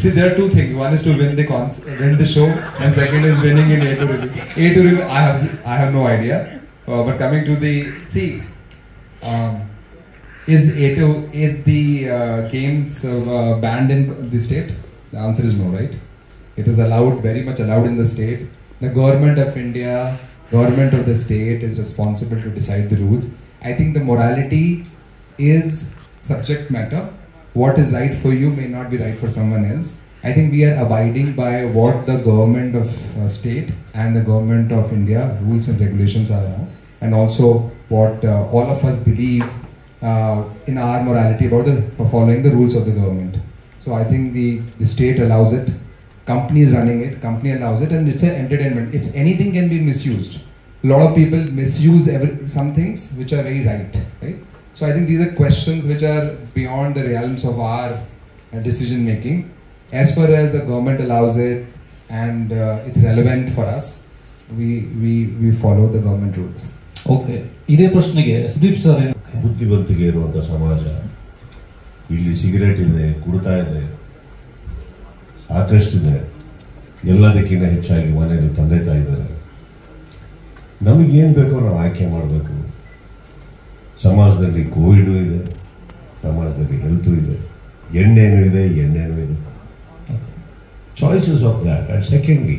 See, there are two things. One is to win the show, and second is winning in A2 review. A2 review, I have no idea. But coming to the is the games banned in the state? The answer is no, right? It is allowed, very much allowed in the state. The government of India, government of the state is responsible to decide the rules. I think the morality is subject matter. What is right for you may not be right for someone else. I think we are abiding by what the government of state and the government of India rules and regulations are now, and also what all of us believe in our morality about for following the rules of the government. So I think the state allows it, company is running it, company allows it, and it's an entertainment. It's anything can be misused. A lot of people misuse some things which are very right? So I think these are questions which are beyond the realms of our decision making. As far as the government allows it and it's relevant for us, we follow the government rules. Okay. ಇದೇ ಪ್ರಶ್ನೆಗೆ Sudeep sir ಬುದ್ಧಿವಂತಿಕೆ ಇರುವಂತ ಸಮಾಜ, ಇಲ್ಲಿ cigarette ಇದೆ, ಕುಡ್ತಾ ಇದೆ, ಸಾಕಷ್ಟಿದೆ, ಎಲ್ಲದಕ್ಕಿಂತ ಹೆಚ್ಚಾಗಿ ಮನೆಯಲ್ಲಿ ತಂದೆ ತಾಯಿ ಇದ್ದಾರೆ. ನಮಗೇನು ಬೇಕೋ ನಾವು ಆಯ್ಕೆ ಮಾಡಬೇಕು. ಸಮಾಜದಲ್ಲಿ ಕೋವಿಡ್ ಇದೆ, ಸಮಾಜದಲ್ಲಿ ಹೆಲ್ತ್ ಇದೆ, ಎಣ್ಣೆನೂ ಇದೆ. Choices of that. And secondly,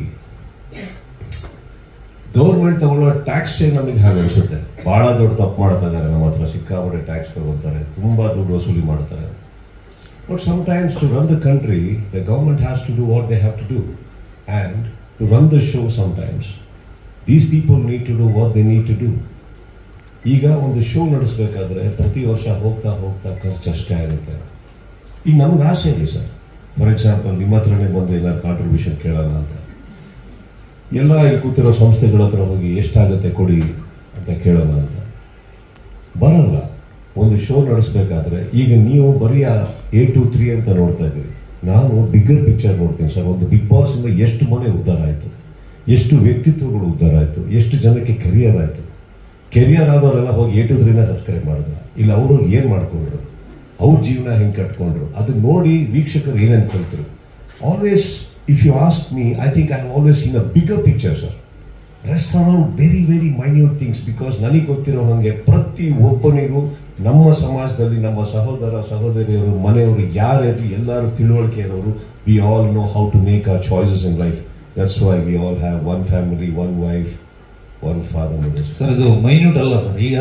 government ತಗೊಳ್ಳೋ ಟ್ಯಾಕ್ಸ್ ನಮಗೆ ಹಾಗೆ ಅನಿಸುತ್ತೆ, ಬಹಳ ದೊಡ್ಡ ತಪ್ಪು ಮಾಡ್ತಾ ಇದ್ದಾರೆ. ನಮ್ಮ ಹತ್ರ ಸಿಕ್ಕಾಪಟ್ಟೆ ಟ್ಯಾಕ್ಸ್ ತಗೊಳ್ತಾರೆ, ತುಂಬಾ ದುಡ್ಡು ವಸೂಲಿ ಮಾಡ್ತಾರೆ. But sometimes to run the country the government has to do what they have to do, and to run the show sometimes these people need to do what they need to do. ಈಗ ಒಂದು show ನಡೆಸಬೇಕಾದ್ರೆ ಪ್ರತಿ ವರ್ಷ ಹೋಗ್ತಾ ಖರ್ಚು ಅಷ್ಟೇ ಆಗುತ್ತೆ. ಈಗ ನಮಗೆ ಆಸೆ ಇದೆ ಸರ್, ಫಾರ್ ಎಕ್ಸಾಂಪಲ್ ನಿಮ್ಮ ಹತ್ರನೇ ಬಂದು ಏನಾದ್ರು ಕಾಂಟ್ರಿಬ್ಯೂಷನ್ ಕೇಳೋಣ ಅಂತ, ಎಲ್ಲ ಈ ಕೂತಿರೋ ಸಂಸ್ಥೆಗಳ ಹತ್ರ ಹೋಗಿ ಎಷ್ಟಾಗುತ್ತೆ ಕೊಡಿ ಅಂತ ಕೇಳೋಣ ಅಂತ ಬರಲ್ಲ. ಒಂದು ಶೋ ನಡೆಸಬೇಕಾದ್ರೆ ಈಗ ನೀವು ಬರೀ 8 to 3 ಅಂತ ನೋಡ್ತಾ ಇದ್ದೀರಿ, ನಾನು ಬಿಗ್ಗರ್ ಪಿಕ್ಚರ್ ನೋಡ್ತೀನಿ ಸರ್. ಒಂದು ಬಿಗ್ ಬಾಸ್ ಇಂದ ಎಷ್ಟು ಮನೆ ಉದ್ಧಾರ ಆಯಿತು, ಎಷ್ಟು ವ್ಯಕ್ತಿತ್ವಗಳು ಉದ್ಧಾರ ಆಯಿತು, ಎಷ್ಟು ಜನಕ್ಕೆ ಕೆರಿಯರ್ ಆಯಿತು. ಕೆರಿಯರ್ ಆದವರೆಲ್ಲ ಹೋಗಿ 8 to 3 ಸಬ್ಸ್ಕ್ರೈಬ್ ಮಾಡಿದ್ರು, ಇಲ್ಲ ಅವರು ಏನು ಮಾಡ್ಕೊಂಡ್ರು, ಅವ್ರ ಜೀವನ ಹೆಂಗೆ ಕಟ್ಕೊಂಡ್ರು, ಅದು ನೋಡಿ ವೀಕ್ಷಕರು ಏನೇನು ಕಲ್ತರು. Always if you ask me, I think I have always seen a bigger picture sir. Rest are all very very minute things. Because ನನಗೆ ಗೊತ್ತಿರೋ ಹಾಗೆ ಪ್ರತಿ ಒಬ್ಬನಿಗೂ ನಮ್ಮ ಸಮಾಜದಲ್ಲಿ ನಮ್ಮ ಸಹೋದರ ಸಹೋದರಿಯರು ಮನೆಯವರು ಯಾರ್ಯಾರು ಎಲ್ಲರೂ ತಿಳುವಳಿಕೆ ಇರೋರು, we all know how to make our choices in life. That's why we all have one family, one wife, one father mother. Sir ಇದು ಮೈನ್ಯೂಟ್ ಅಲ್ಲ ಸರ್. ಈಗ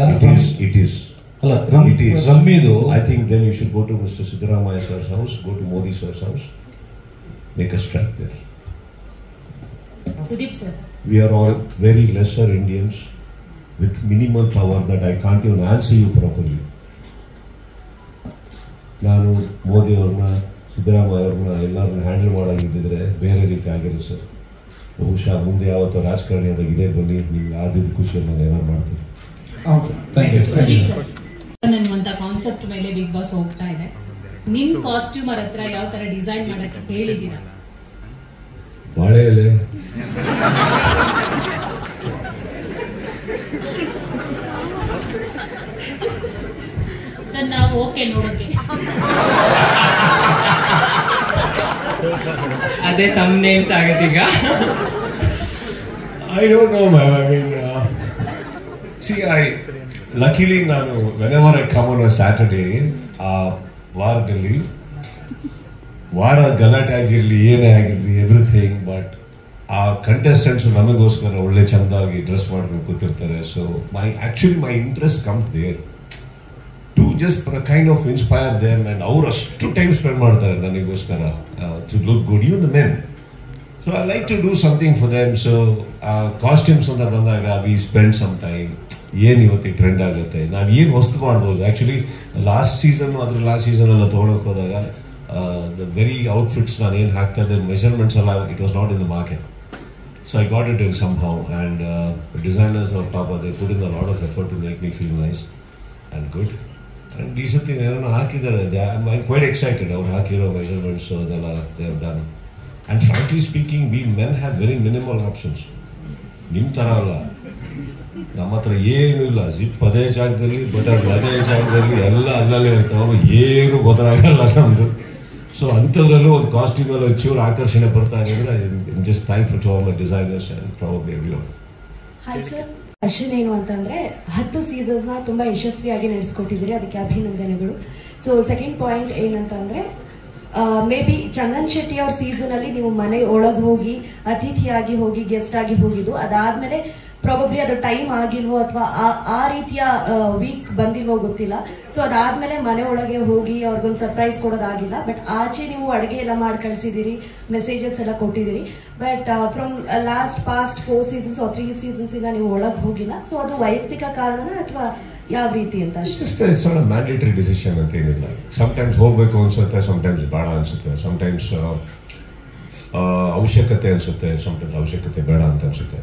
ಇಟ್ ಈಸ್ ಅಲ್ಲ, it is. ರಮ್ಮಿದು I think then you should go to Mr. Siddaramaiah sir's house, go to Modi sir's house, make a strike there. Sudeep sir, We are all very lesser Indians with minimal power that I can't even answer you properly. ನಾನು ಮೋದಿ ಅವ್ರನ್ನ, ಸಿದ್ದರಾಮಯ್ಯ ಅವ್ರನ್ನ ಎಲ್ಲರನ್ನ handle ಮಾಡೋಂಗಿದ್ದಿದ್ರೆ ಬೇರೆ ರೀತಿ ಆಗಿರೋ sir. ಬಹುಶಃ ಮುಂದೆ ಯಾವತ್ತೋ ರಾಜಕಾರಣಿ ಆದಾಗ ಇದೇ ಬನ್ನಿ, ನಿಮ್ಗೆ ಆದಿದ್ದು ಖುಷಿಯಲ್ಲಿ ನಾನು ಏನಾರು ಮಾಡ್ತೀನಿ. ಅನ್ನುವಂತ ಕಾನ್ಸೆಪ್ಟ್ ಮೇಲೆ ಬಿಗ್ ಬಾಸ್ ಹೋಗ್ತಾ ಇದೆ. ನಿಮ್ ಕಾಸ್ಟ್ಯೂಮರ್ ಹತ್ರ ಯಾವ ತರ ಡಿಸೈನ್ ಮಾಡಕ್ಕೆ ಹೇಳಿದೀರಾ? ಬಾಳೆ ಎಲೆ, ನಾವು ಓಕೆ ನೋಡೋಕೆ ಅದೇ thumbnails ಆಗತ್ತೀಗ. I don't know, ma'am. I mean, see, luckily, whenever I come on a Saturday, ವಾರದಲ್ಲಿ ವಾರ ಗಲಾಟೆ ಆಗಿರಲಿ, ಏನೇ ಆಗಿರಲಿ, ಎವ್ರಿಥಿಂಗ್, ಬಟ್ ಆ ಕಂಟೆಸ್ಟೆಂಟ್ಸ್ ನಮಗೋಸ್ಕರ ಒಳ್ಳೆ ಚಂದಾಗಿ ಡ್ರೆಸ್ ಮಾಡ್ಕೊಂಡು ಕೂತಿರ್ತಾರೆ. So my interest comes there to just kind of inspire them, and ಅವ್ರು ಅಷ್ಟು ಟೈಮ್ ಸ್ಪೆಂಡ್ ಮಾಡ್ತಾರೆ ನನಗೋಸ್ಕರ to look good, even the men. So I like to do something for them. So costumes ಅಂತ ಬಂದಾಗ we spend some time. ಏನು ಇವತ್ತಿಗೆ trend ಆಗುತ್ತೆ, ನಾವು ಏನು ವಸ್ತು ಮಾಡ್ಬೋದು. ಆ್ಯಕ್ಚುಲಿ ಲಾಸ್ಟ್ ಸೀಸನ್ ಎಲ್ಲ ತೊಗೊಳಕ್ಕೆ ಹೋದಾಗ ದ ವೆರಿ ಔಟ್ಫಿಟ್ಸ್ ನಾನು ಏನು ಹಾಕ್ತಾ ಇದ್ದೆ, ಮೆಷರ್ಮೆಂಟ್ಸ್ ಎಲ್ಲ it was not in the market. So I got it in somehow, and designers ಅವ್ರ ಪಾಪ they put in a lot of effort to make me feel nice and good. And ಈ ಸತಿ ಏನೋ ಹಾಕಿದ್ದಾರೆ, I am quite excited. ಅವ್ರು ಹಾಕಿರೋ measurements ಅದೆಲ್ಲ they have done. And frankly speaking, we men have very minimal options. ನಿಮ್ಮ ಥರ ಅಲ್ಲ, ನಮ್ಮ ಹತ್ರ ಏನೂ ಇಲ್ಲ. ಜಿಪ್ ಅದೇ ಜಾಗದಲ್ಲಿ, ಬಟನ್ ಅದೇ ಜಾಗದಲ್ಲಿ, ಎಲ್ಲ ಅಲ್ಲಲ್ಲೇ ಇರ್ತಾವೆ, ಏನು ಬದಲಾಗಲ್ಲ ನಮ್ಮದು. ಸೊ ಅಂಥದ್ರಲ್ಲೂ ಒಂದು ಕಾಸ್ಟ್ಯೂಮಲ್ಲಿ ಒಂಚೂರು ಆಕರ್ಷಣೆ ಬರ್ತಾ ಇದ್ರೆ just thankful to all my designers and probably everyone. Hi sir, question ಏನು ಅಂತಂದ್ರೆ 10 ಸೀಸನ್ನ ತುಂಬಾ ಯಶಸ್ವಿಯಾಗಿ ನಡೆಸ್ಕೊಟ್ಟಿದ್ದೀರಿ, ಅದಕ್ಕೆ ಅಭಿನಂದನೆಗಳು. ಸೊ ಸೆಕೆಂಡ್ ಪಾಯಿಂಟ್ ಏನಂತಂದ್ರೆ, ಮೇ ಬಿ ಚಂದನ್ ಶೆಟ್ಟಿ ಅವ್ರ ಸೀಸನ್ ಅಲ್ಲಿ ನೀವು ಮನೆ ಒಳಗೆ ಹೋಗಿ ಅತಿಥಿಯಾಗಿ ಹೋಗಿ ಗೆಸ್ಟ್ ಆಗಿ ಹೋಗಿದ್ದು, ಅದಾದ್ಮೇಲೆ ಪ್ರಾಬಬ್ಲಿ ಅದು ಟೈಮ್ ಆಗಿಲ್ವೋ ಅಥವಾ ಆ ರೀತಿಯ ವೀಕ್ ಬಂದಿಲ್ವೋ ಗೊತ್ತಿಲ್ಲ. ಸೊ ಅದಾದ್ಮೇಲೆ ಮನೆ ಒಳಗೆ ಹೋಗಿ ಅವ್ರಿಗೊಂದು ಸರ್ಪ್ರೈಸ್ ಕೊಡೋದಾಗಿಲ್ಲ. ಬಟ್ ಆಚೆ ನೀವು ಅಡುಗೆ ಎಲ್ಲ ಮಾಡಿ ಕಳಿಸಿದಿರಿ, ಮೆಸೇಜಸ್ ಎಲ್ಲ ಕೊಟ್ಟಿದ್ದೀರಿ. But from past 4 seasons 3 seasons ಇಂದ ನೀವು ಒಳಗೆ ಹೋಗಿಲ್ಲ. ಸೊ ಅದು ವೈಯಕ್ತಿಕ ಕಾರಣನ ಅಥವಾ ಯಾವ ರೀತಿ ಅಂತ? It's not a mandatory decision ಅಂತ ಏನಿಲ್ಲ. ಸಮ್ಟೈಮ್ಸ್ ಹೋಗ್ಬೇಕು ಅನ್ಸುತ್ತೆ, ಸಮ್ಟೈಮ್ಸ್ ಬೇಡ ಅನ್ಸುತ್ತೆ, ಸಮ್ಟೈಮ್ಸ್ ಅವಶ್ಯಕತೆ ಅನ್ಸುತ್ತೆ, ಸಮ್ಟೈಮ್ಸ್ ಅವಶ್ಯಕತೆ ಬೇಡ ಅಂತ ಅನ್ಸುತ್ತೆ.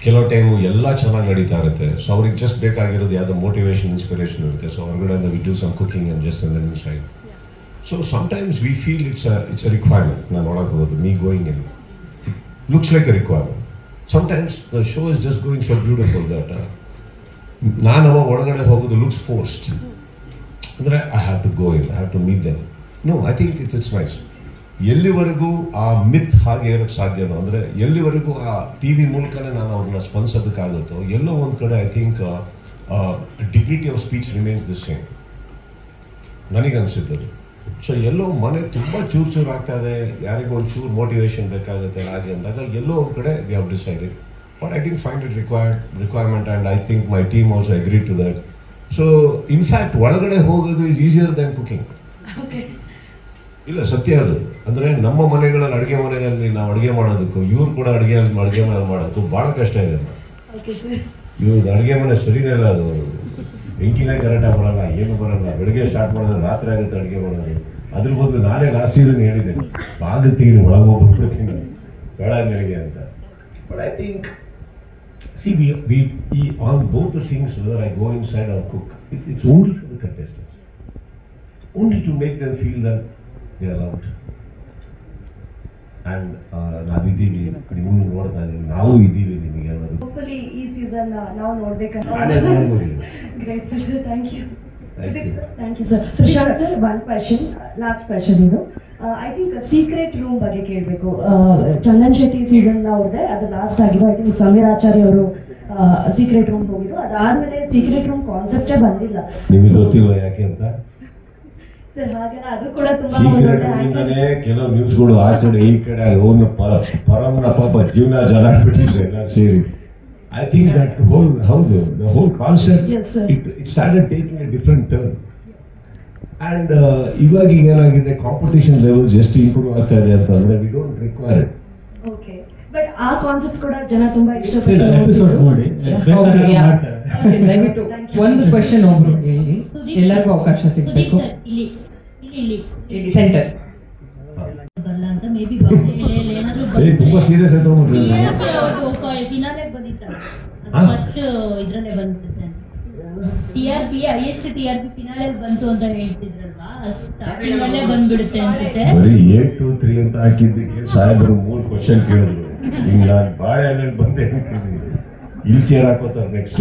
ಕೆಲವು ಟೈಮು ಎಲ್ಲ ಚೆನ್ನಾಗಿ ನಡೀತಾ ಇರುತ್ತೆ. ಸೊ ಅವ್ರಿಗೆ ಜಸ್ಟ್ ಬೇಕಾಗಿರೋದು ಯಾವುದೋ ಮೋಟಿವೇಶನ್, ಇನ್ಸ್ಪಿರೇಷನ್ ಇರುತ್ತೆ. ಸೊ ಹೊರಗಡೆ we do some cooking and just and then inside. So sometimes we feel it's a requirement. ನಾನು ಒಳಗೆ ಹೋಗೋದು, me going in looks like a requirement. Sometimes the show is just going so beautiful that ನಾನು ಅವಾಗ ಒಳಗಡೆ ಹೋಗೋದು looks forced. ಅಂದರೆ I have to go in, I have to meet them. No, I think it's nice. ಎಲ್ಲಿವರೆಗೂ ಆ ಮಿತ್ ಹಾಗೆ ಇರೋಕ್ಕೆ ಸಾಧ್ಯನೋ, ಅಂದರೆ ಎಲ್ಲಿವರೆಗೂ ಆ ಟಿ ವಿ ಮೂಲಕನೇ ನಾನು ಅವ್ರನ್ನ ಸ್ಪಂದಿಸೋದಕ್ಕಾಗುತ್ತೋ, ಎಲ್ಲೋ ಒಂದು ಕಡೆ I think dignity of speech remains the same ನನಗನ್ಸಿದ್ದದು. ಸೊ ಎಲ್ಲೋ ಮನೆ ತುಂಬ ಚೂರು ಆಗ್ತಾ ಇದೆ, ಯಾರಿಗೂ ಒಂದು ಚೂರು ಮೋಟಿವೇಶನ್ ಬೇಕಾಗುತ್ತೆ ಹಾಗೆ ಅಂದಾಗ ಎಲ್ಲೋ ಒಂದು ಕಡೆ we have decided. But I didn't find it requirement, and I think my team also agreed to that. So, in fact, ಒಳಗಡೆ ಹೋಗೋದು is easier than cooking. Okay. ಇಲ್ಲ, ಸತ್ಯ ಅದು. ಅಂದರೆ ನಮ್ಮ ಮನೆಗಳಲ್ಲಿ ಅಡುಗೆ ಮನೆಯಲ್ಲಿ ನಾವು ಅಡುಗೆ ಮಾಡೋದಕ್ಕೂ ಇವ್ರು ಕೂಡ ಅಡುಗೆ ಮನೆ ಮಾಡೋದಕ್ಕೂ ಭಾಳ ಕಷ್ಟ ಇದೆ. ಇವ್ರದ್ದು ಅಡುಗೆ ಮನೆ ಸರಿನೇ ಇಲ್ಲ, ಅದು ಬೆಂಕಿನೇ ಕರೆಕ್ಟಾಗಿ ಬರಲ್ಲ, ಏನು ಬರಲ್ಲ. ಬೆಳಗ್ಗೆ ಸ್ಟಾರ್ಟ್ ಮಾಡಿದ್ರೆ ರಾತ್ರಿ ಆಗುತ್ತೆ ಅಡುಗೆ ಮಾಡೋದು. ಅದ್ರ ಬದಲು ನಾನೇ ಲಾಸ್ಟ್ ಸೀಸನ್ ಹೇಳಿದ್ದೇನೆ, ಬಾಗಿಲು ತೆಗೀರಿ ಒಳಗೆ ಹೋಗ್ಬಿಡ್ತೀನಿ ಬೇಡ ನನಗೆ ಅಂತ. But I think, see, we on both the things, whether I go inside or cook, It's only for the contestants. Only to make them feel that they are loved. And ನಾವಿದ್ದೀವಿ, ನೀವು ನೋಡ್ತಾ ಇದ್ದೀವಿ, ನಾವು ಇದ್ದೀವಿ ನಿಮಗೆ ಅನ್ನೋದು. Hopefully ಈ season ನಾವು ನೋಡ್ಬೇಕಂತ. Grateful sir, thank you. Thank you sir. Sushant sir, one question, last question ಇದು. I think ಸೀಕ್ರೆಟ್ ರೂಮ್ ಬಗ್ಗೆ ಕೇಳಬೇಕು. ಚಂದನ್ ಶೆಟ್ಟಿ ಸೀಸನ್ ಅವ್ರದ್ದೆ ಅದು ಲಾಸ್ಟ್ ಆಗಿದ್ದು. ಐ ಥಿಂಕ್ ಸಮೀರ್ ಆಚಾರ್ಯ ಅವರು ಸೀಕ್ರೆಟ್ ರೂಮ್ ಹೋಗಿದ್ದು. ಅದಾದ್ಮೇಲೆ ಸೀಕ್ರೆಟ್ ರೂಮ್ ಕಾನ್ಸೆಪ್ಟೇ ಬಂದಿಲ್ಲ. ನಿಮಗೆ ಗೊತ್ತಿಲ್ಲ ಯಾಕೆ ಅಂತ? ಸರ್ ಹಾಗೆಲ್ಲ ಅದು ಕೂಡ ತುಂಬಾ ಸೀಕ್ರೆಟ್ ರೂಮಿಂದಲೇ ಕೆಲವು ನ್ಯೂಸ್ಗಳು ಆ ಕಡೆ ಈ ಕಡೆ ಅವನು ಪರಮನ ಪಾಪ ಜೀವನ ಜಲಾಡ್ಬಿಟ್ಟಿದ್ರು ಎಲ್ಲ ಸೇರಿ. I think that the whole concept, it started taking a different turn. And ಇವಾಗ ಏನಾಗಿದೆ, ಕಾಂಪಿಟೇಷನ್ ಲೆವೆಲ್ಸ್ ಎಷ್ಟು ಇಂಪ್ರೂವ್ ಆಗ್ತಾ ಇದೆ ಅಂತಂದ್ರೆ we don't require it. Okay, but ಆ ಕಾನ್ಸೆಪ್ಟ್ ಕೂಡ ಜನ ತುಂಬಾ ಇಷ್ಟಪಡ್ತಾರೆ. ಎಪಿಸೋಡ್ ನೋಡಿ ದಯವಿಟ್ಟು ಒಂದು ಕ್ವೆಶ್ಚನ್ ಒಬ್ರು ಹೇಳಿ, ಎಲ್ಲರಿಗೂ ಅವಕಾಶ ಸಿಗಬೇಕು. ಇಲ್ಲಿ ಸೆಂಟರ್ ಬರಲ್ಲ ಅಂತ ಮೇ ಬಿ ಏನಾದರೂ ತುಂಬಾ ಸೀರಿಯಸ್ ಆಯ್ತು ನೋಡ್ರಿ. ಫಿನಾಲೆ ಬಂದಿತ್ತು ಫಸ್ಟ್ ಇದ್ರಲ್ಲೇ ಬಂದಿತ್ತು. TRP ಹೈಯೆಸ್ಟ್ TRP ಫಿನಾಲೆ ಬಂತು ಅಂತ ಹೇಳ್ತಿದ್ರಲ್ವಾ, ಸ್ಟಾರ್ಟಿಂಗ್ ಅಲ್ಲೇ ಬಂದ್ಬಿಡುತ್ತೆ ಅನ್ಸುತ್ತೆ. ಬರೀ 8 to 3 ಅಂತ ಹಾಕಿದ್ದಕ್ಕೆ ಸಾಹೇಬರು 3 ಕ್ವಶನ್ ಕೇಳಿದ್ರು. ಹಿಂಗ ನಾನು ಬಾಳೆಹಣ್ಣಲ್ಲಿ ಬಂದೆ ಅನ್ಕೊಂಡಿದ್ದೀನಿ, ಇಲ್ಲಿ ಚೇರ್ ಹಾಕೋತಾರೆ ನೆಕ್ಸ್ಟ್.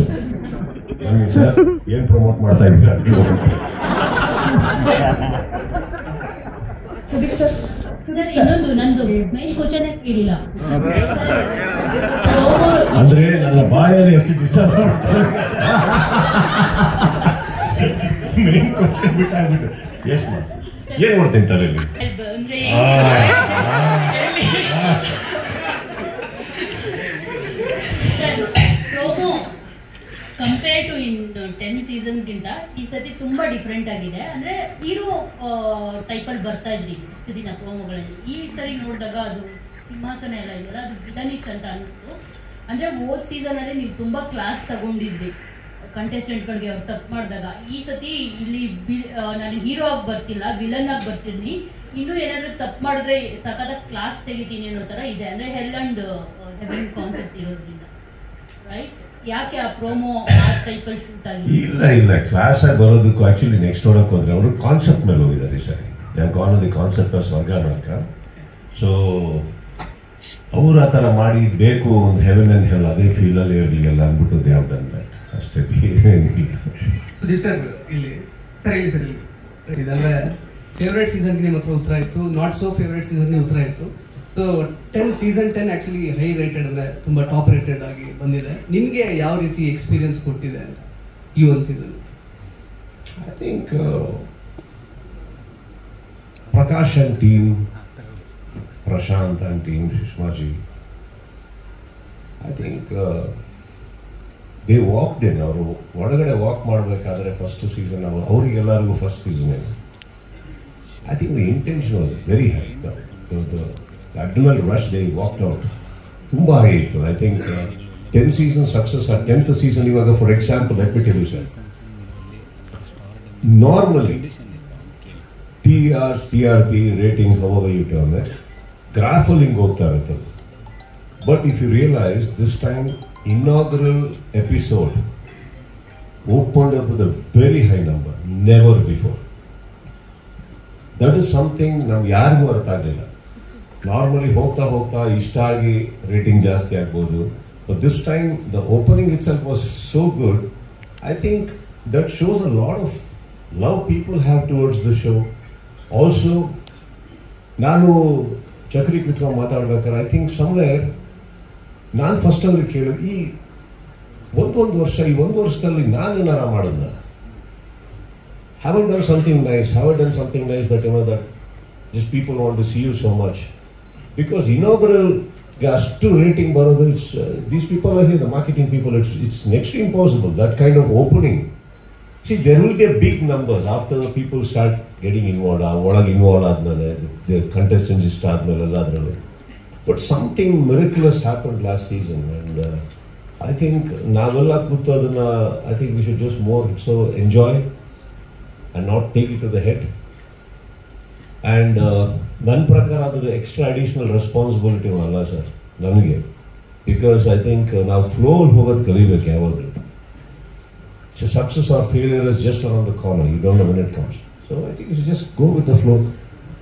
ನನಗೆ ಸರ್ ಏನ್ ಪ್ರಮೋಟ್ ಮಾಡ್ತಾ ಇದ್ದೀರಾ? ಸುದೀಪ್ ಸರ್, ಇನ್ನೊಂದು ನಂದು ಮೈನ್ ಕ್ವಶನ್ ಕೇಳಿಲ್ಲ ಅಂದ್ರೆ ನನ್ನ ಬಾಯಲ್ಲಿ ಎಷ್ಟು ಡಿಸ್ಟರ್ಬ್ ಮೇನ್ ಕ್ವಶನ್ ಬಿಟ್ಟಾಗ್ಬಿಟ್ಟು ಎಷ್ಟು ಏನ್ ಮಾಡ್ತೀನಿ ತಲೆಯಲ್ಲಿ? ಪ್ರೋಮೋ ಕಂಪೇರ್ ಟು ಇನ್ 10 ಸೀಸನ್ಸ್ಗಿಂತ ಈ ಸತಿ ತುಂಬಾ ಡಿಫ್ರೆಂಟ್ ಆಗಿದೆ. ಅಂದ್ರೆ ಹೀರೋ ಟೈಪಲ್ಲಿ ಬರ್ತಾ ಇದ್ರಿ ಇಷ್ಟು ದಿನ ಪ್ರೋಮೋಗಳಲ್ಲಿ. ಈ ಸರಿ ನೋಡಿದಾಗ ಅದು ಸಿಂಹಾಸನ ಎಲ್ಲ ಇದೆಯಲ್ಲ, ಅದು ವಿಲನಿಶ್ ಅಂತ ಅನಿಸ್ತು. ಅಂದ್ರೆ ಹೋದ್ ಸೀಸನ್ ಅಲ್ಲಿ ನೀವು ತುಂಬಾ ಕ್ಲಾಸ್ ತಗೊಂಡಿದ್ರಿ ಕಂಟೆಸ್ಟೆಂಟ್ಗಳಿಗೆ ಅವ್ರು ತಪ್ಪು ಮಾಡಿದಾಗ. ಈ ಸತಿ ಇಲ್ಲಿ ನಾನು ಹೀರೋ ಆಗಿ ಬರ್ತಿಲ್ಲ, ವಿಲನ್ ಆಗಿ ಬರ್ತೀನಿ, ಇನ್ನೂ ಏನಾದ್ರು ತಪ್ಪು ಮಾಡಿದ್ರೆ ಸಖತ್ ಕ್ಲಾಸ್ ತೆಗಿತೀನಿ ಅನ್ನೋ ತರ ಇದೆ. ಅಂದ್ರೆ ಹೆಲ್ ಅಂಡ್ ಹೆವೆನ್ ಕಾನ್ಸೆಪ್ಟ್ ಇರೋದ್ರಿಂದ, ರೈಟ್? ಯಾಕೆ ಆ ಪ್ರೋಮೋ ಆ ಟೈಪಲ್ಲಿ ಶೂಟ್ ಆಗಿದೆ? ಇಲ್ಲ ಕ್ಲಾಸ್ ಆಗಿ ಬರೋದಕ್ಕೂ ಆಕ್ಚುಲಿ ನೆಕ್ಸ್ಟ್ ನೋಡಕ್ ಹೋದ್ರೆ ಅವರು ಕಾನ್ಸೆಪ್ಟ್ ಮೇಲೆ ಹೋಗಿದ್ದಾರೆ ಈ ಸರಿ. They have gone the concept of ಸ್ವರ್ಗ ಅಂತ. ಸೊ ಅವ್ರು ಆ ಥರ ಮಾಡಿ ಬೇಕು ಒಂದು ಹೆವೆನ್ ಅಂಡ್ ಹೆಲ್ ಅದೇ ಫೀಲಲ್ಲಿ ಇರಲಿಲ್ಲ ಅಂದ್ಬಿಟ್ಟು ದೇ ಹ್ಯಾವ್ ಡನ್ ದಟ್ ಅಷ್ಟೇ. ಸುದೀಪ್ ಸರ್ ಇಲ್ಲಿ ಇದಂದ್ರೆ ಫೇವ್ರೇಟ್ ಸೀಸನ್ಗೆ ನಿಮ್ಮ ಹತ್ರ ಉತ್ತರ ಇತ್ತು, ನಾಟ್ ಸೋ ಫೇವ್ರೇಟ್ ಸೀಸನ್ಗೆ ಉತ್ತರ ಇತ್ತು. So season 10 actually high rated ಅಂದ್ರೆ ತುಂಬಾ ಟಾಪ್ ರೇಟೆಡ್ ಆಗಿ ಬಂದಿದೆ. ನಿಮಗೆ ಯಾವ ರೀತಿ ಎಕ್ಸ್ಪೀರಿಯನ್ಸ್ ಕೊಟ್ಟಿದೆ ಅಂತ ಈ ಒಂದು season? I think Prakash and team, Prashant and team, Sushmaji, I think they walked in. ಅವರು ಒಳಗಡೆ ವಾಕ್ ಮಾಡಬೇಕಾದ್ರೆ ಫಸ್ಟ್ ಸೀಸನ್ ಅವರಿಗೆಲ್ಲರಿಗೂ ಫಸ್ಟ್ ಸೀಸನ್ ಇದೆ. I think the intention was very high. The adrenaline rush they walked out ತುಂಬಾ ಹೈ ಇತ್ತು. I think 10 season success. ಆ 10th season ಇವಾಗ for example let me tell you sir, normally TRP rating however you term it, ಗ್ರಾಫಲ್ಲಿ ಹಿಂಗೆ ಹೋಗ್ತಾ ಇರುತ್ತೆ. But if you realise this time inaugural episode opened up with a very high number, never before. That is something ನಮ್ಗೆ ಯಾರಿಗೂ ಅರ್ಥ ಆಗಲಿಲ್ಲ. Normally ಹೋಗ್ತಾ ಇಷ್ಟ ಆಗಿ ರೇಟಿಂಗ್ ಜಾಸ್ತಿ ಆಗ್ಬೋದು. But this time the opening it self was so good. I think that shows a lot of love people have towards the show. Also ನಾನು ಚಕ್ರಿ ಕುತ್ಕೊಂಡು ಮಾತಾಡ್ಬೇಕಾದ್ರೆ ಐ ಥಿಂಕ್ ಸಮ್ವೇರ್ ನಾನು ಫಸ್ಟ್ ಅವ್ರಿಗೆ ಕೇಳೋದು, ಈ ಒಂದು ವರ್ಷದಲ್ಲಿ ನಾನು ಏನಾರ ಮಾಡೋದ, have I done something nice? Have I done something nice that that just people want to see you so much? Because inaugural ಅಷ್ಟು ರೇಟಿಂಗ್ ಬರೋದು, these people are here, the marketing people, it's next to impossible, that kind of opening. See, there will be a big numbers after the people start getting involved, ಒಳಗೆ involve ಆದ್ಮೇಲೆ, the contestants ಇಷ್ಟ ಆದ್ಮೇಲೆ ಎಲ್ಲ ಅದರಲ್ಲಿ. But something miraculous happened last season, and I think ನಾವೆಲ್ಲ ಕೂತು ಅದನ್ನ, I think we should just more so enjoy and not take it to the head. And ನನ್ನ ಪ್ರಕಾರ ಅದರ ಎಕ್ಸ್ಟ್ರಾ ಅಡಿಷನಲ್ ರೆಸ್ಪಾನ್ಸಿಬಿಲಿಟಿ ಅಲ್ಲ ಸರ್ ನನಗೆ. ಬಿಕಾಸ್ ಐ ಥಿಂಕ್ ನಾವು ಫ್ಲೋಲ್ಲಿ ಹೋಗೋದು ಕಲಿಬೇಕು ಯಾವಾಗಲೂ. success or failure is just around the corner. You don't know when it comes. So I think you should just go with the flow.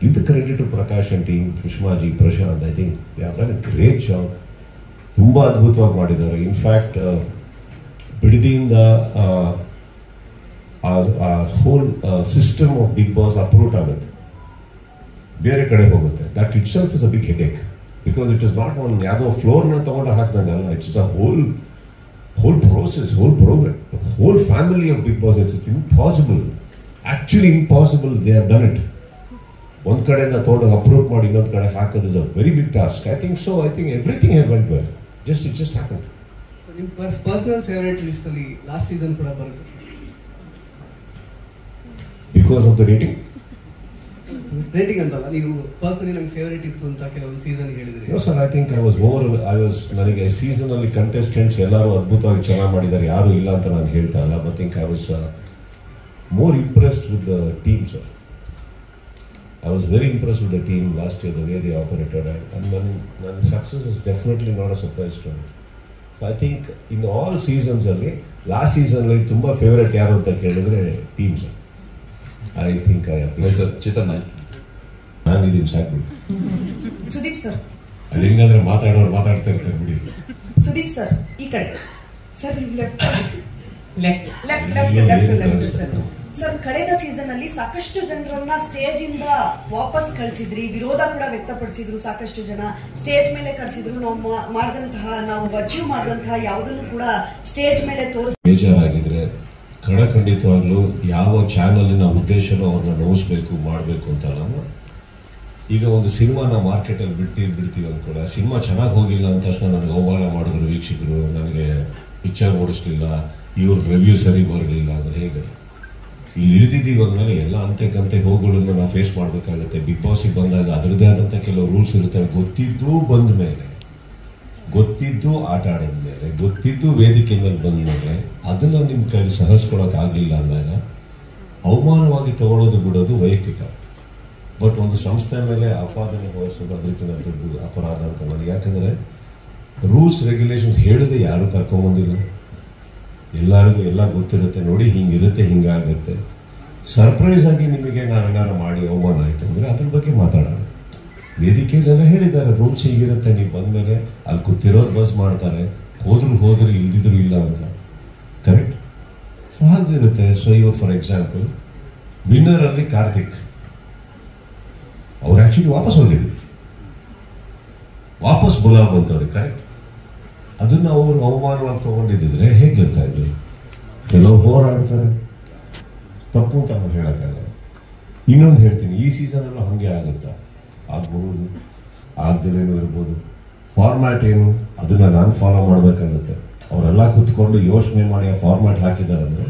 Give the credit to Prakash and team, Sushmaji, Prashant. I think they have done a great job. ತುಂಬಾ ಅದ್ಭುತವಾಗಿ ಮಾಡಿದ್ದಾರೆ. In fact ಬಿಡದಿಯಿಂದ whole system of Bigg Boss uproot ಆಗುತ್ತೆ, ಬೇರೆ ಕಡೆ ಹೋಗುತ್ತೆ. That itself is a big headache because it is not one ಯಾವುದೋ ಫ್ಲೋರ್ನ ತಗೊಂಡು ಹಾಕ್ದಂಗಲ್ಲ. It's a whole process, whole program, the whole family of Big Boss. It's impossible, actually impossible. They have done it. One ಕಡೆಯಿಂದ ತಗೊಂಡು approve ಮಾಡಿ ಇನ್ನೊಂದು ಕಡೆ ಹಾಕೋದು is a very big task. I think so. I think everything have went well. It just happened. So ನಿಮ್ಮ personal favourite list ಅಲ್ಲಿ last season ಕೂಡ ಬರುತ್ತೆ ಬಿಕಾಸ್ ಆಫ್ ದ ರೇಟಿಂಗ್ ಅಂತಲ್ಲ, ನೀವು ಪರ್ಸನಲಿ ನಂಗೆ ಫೇವರೇಟ್ ಇತ್ತು ಅಂತ ಕೆಲವೊಂದು ಸೀಸನ್ ಹೇಳಿದ್ರಿ. ನೋ ಸರ್, ಐ ಥಿಂಕ್ ನನಗೆ ಸೀಸನ್ ಅಲ್ಲಿ ಕಂಟೆಸ್ಟೆಂಟ್ಸ್ ಎಲ್ಲರೂ ಅದ್ಭುತವಾಗಿ ಚೆನ್ನಾಗಿ ಮಾಡಿದ್ದಾರೆ, ಯಾರು ಇಲ್ಲ ಅಂತ ನಾನು ಹೇಳ್ತಾ ಇಲ್ಲ. But think I was more impressed with the team sir. I was very impressed with the team last year, the way they operated, and ನನ್ನ success is definitely not a surprise to me. So I think in all seasons ಅಲ್ಲಿ last season ಅಲ್ಲಿ ತುಂಬಾ favourite ಯಾರು ಅಂತ ಕೇಳಿದ್ರೆ team sir. I think I have sir ಚಿತನ್ ನಾನು ಇದೀನಿ ಸಾಕು. ಸುದೀಪ್ ಸರ್ ಅದು ಹಿಂಗಾದ್ರೆ ಮಾತಾಡೋರು ಮಾತಾಡ್ತಾ ಇರ್ತಾರೆ ಬಿಡಿ. ಸುದೀಪ್ ಸರ್ ಈ ಕಡೆ ಸರ್, ಲೆಫ್ಟ್ ಸರ್. ಸರ್, ಕಳೆದ ಸೀಸನ್ ಅಲ್ಲಿ ಸಾಕಷ್ಟು ಜನರನ್ನ ಸ್ಟೇಜ್ ಇಂದ ವಾಪಸ್ ಕಳಿಸಿದ್ರಿ, ವಿರೋಧ ಕೂಡ ವ್ಯಕ್ತಪಡಿಸಿದ್ರು. ಸಾಕಷ್ಟು ಜನ ಸ್ಟೇಜ್ ಮೇಲೆ ಕಳಿಸಿದ್ರು. ನಾವು ಅಚೀವ್ ಮಾಡಿದಂತಹ ಯಾವುದನ್ನು ಕೂಡ ಸ್ಟೇಜ್ ಮೇಲೆ ಬೇಜಾರಾಗಿದ್ರೆ ಖಂಡಿತವಾಗ್ಲೂ ಯಾವ ಚಾನಲಿನ ಉದ್ದೇಶನೂ ಅವ್ರನ್ನ ನೋಯಿಸ್ಬೇಕು ಮಾಡಬೇಕು ಅಂತಲ್ಲ. ಈಗ ಒಂದು ಸಿನಿಮಾನ ಮಾರ್ಕೆಟಲ್ಲಿ ಬಿಡ್ತೀವಿ ಅಂದ್ಕೊಡ, ಸಿನಿಮಾ ಚೆನ್ನಾಗಿ ಹೋಗಿಲ್ಲ ಅಂತ ತಕ್ಷಣ ನನಗೆ ಅವಮಾನ ಮಾಡಿದ್ರು ವೀಕ್ಷಕರು, ನನಗೆ ಪಿಕ್ಚರ್ ಓಡಿಸ್ಲಿಲ್ಲ, ಇವ್ರ ರಿವ್ಯೂ ಸರಿ ಬರಲಿಲ್ಲ ಅಂದರೆ ಹೇಗೆ? ಇಲ್ಲಿ ಇಳಿದಿದ್ದೀವಿ ಅಂದಮೇಲೆ ಎಲ್ಲ ಅಂತೆ ಹೋಗುಗಳನ್ನ ನಾವು ಫೇಸ್ ಮಾಡಬೇಕಾಗುತ್ತೆ. ಬಿಗ್ ಬಾಸಿಗೆ ಬಂದಾಗ ಅದರದೇ ಆದಂಥ ಕೆಲವು ರೂಲ್ಸ್ ಇರುತ್ತೆ. ಗೊತ್ತಿದ್ದು ಬಂದ ಮೇಲೆ, ಗೊತ್ತಿದ್ದು ಆಟ ಆಡಿದ ಮೇಲೆ, ಗೊತ್ತಿದ್ದು ವೇದಿಕೆ ಮೇಲೆ ಬಂದ ಮೇಲೆ ಅದನ್ನು ನಿಮ್ಮ ಕೈಲಿ ಸಹಿಸ್ಕೊಳಕ್ಕಾಗಲಿಲ್ಲ ಅಂದಾಗ ಅವಮಾನವಾಗಿ ತಗೊಳ್ಳೋದು ಬಿಡೋದು ವೈಯಕ್ತಿಕ. ಬಟ್ ಒಂದು ಸಂಸ್ಥೆ ಮೇಲೆ ಆಪಾದನೆ ಹೊರಿಸೋದು ಅದಕ್ಕಿಂತ ದೊಡ್ಡ ಅಪರಾಧ ಅಂತ ನನಗೆ. ಯಾಕಂದರೆ ರೂಲ್ಸ್ ರೆಗ್ಯುಲೇಷನ್ಸ್ ಹೇಳಿದೆ ಯಾರು ಕರ್ಕೊಂಬಂದಿಲ್ಲ, ಎಲ್ಲರಿಗೂ ಎಲ್ಲ ಗೊತ್ತಿರುತ್ತೆ. ನೋಡಿ ಹಿಂಗಿರುತ್ತೆ, ಹಿಂಗಾಗುತ್ತೆ. ಸರ್ಪ್ರೈಸ್ ಆಗಿ ನಿಮಗೆ ನಾವೇನಾರು ಮಾಡಿ ಅವಮಾನ ಆಯಿತು ಅಂದರೆ ಅದ್ರ ಬಗ್ಗೆ ಮಾತಾಡೋಣ. ವೇದಿಕೆಯಲ್ಲೆಲ್ಲ ಹೇಳಿದ್ದಾರೆ ರೂಲ್ಸ್ ಹೀಗಿರುತ್ತೆ, ನೀವು ಬಂದಮೇಲೆ ಅಲ್ಲಿ ಕೂತಿರೋರು ಬಸ್ ಮಾಡ್ತಾರೆ, ಹೋದ್ರು ಇಲ್ದಿದ್ರು ಇಲ್ಲ ಅಂತ. ಕರೆಕ್ಟ್? ಸೊ ಹಾಗಿರುತ್ತೆ. ಸೊ ಇವಾಗ ಫಾರ್ ಎಕ್ಸಾಂಪಲ್ ವಿನ್ನರಲ್ಲಿ ಕಾರ್ತಿಕ್ ಅವ್ರು ಆ್ಯಕ್ಚುಲಿ ವಾಪಸ್ ಹೋಗಿದ್ರು, ವಾಪಸ್ ಬುಲಾವ್ ಬಂತವ್ರಿಗೆ. ಕರೆಕ್ಟ್? ಅದನ್ನು ಅವರು ಅವಮಾನವಾಗಿ ತಗೊಂಡಿದ್ದರೆ ಹೇಗಿರ್ತಾ ಇದ್ರು? ಕೆಲವರು ಹೋರಾಡ್ತಾರೆ, ತಪ್ಪು ಅಂತ ನಾವು ಹೇಳೋಕ್ಕಲ್ಲ. ಇನ್ನೊಂದು ಹೇಳ್ತೀನಿ, ಈ ಸೀಸನಲ್ಲೂ ಹಾಗೆ ಆಗುತ್ತಾ? ಆಗಬಹುದು, ಆಗದೇನೂ ಇರ್ಬೋದು. ಫಾರ್ಮ್ಯಾಟ್ ಏನು ಅದನ್ನು ನಾನು ಫಾಲೋ ಮಾಡಬೇಕಾಗುತ್ತೆ. ಅವರೆಲ್ಲ ಕೂತ್ಕೊಂಡು ಯೋಚನೆ ಮಾಡಿ ಆ ಫಾರ್ಮ್ಯಾಟ್ ಹಾಕಿದ್ದಾರೆ ಅಂದರೆ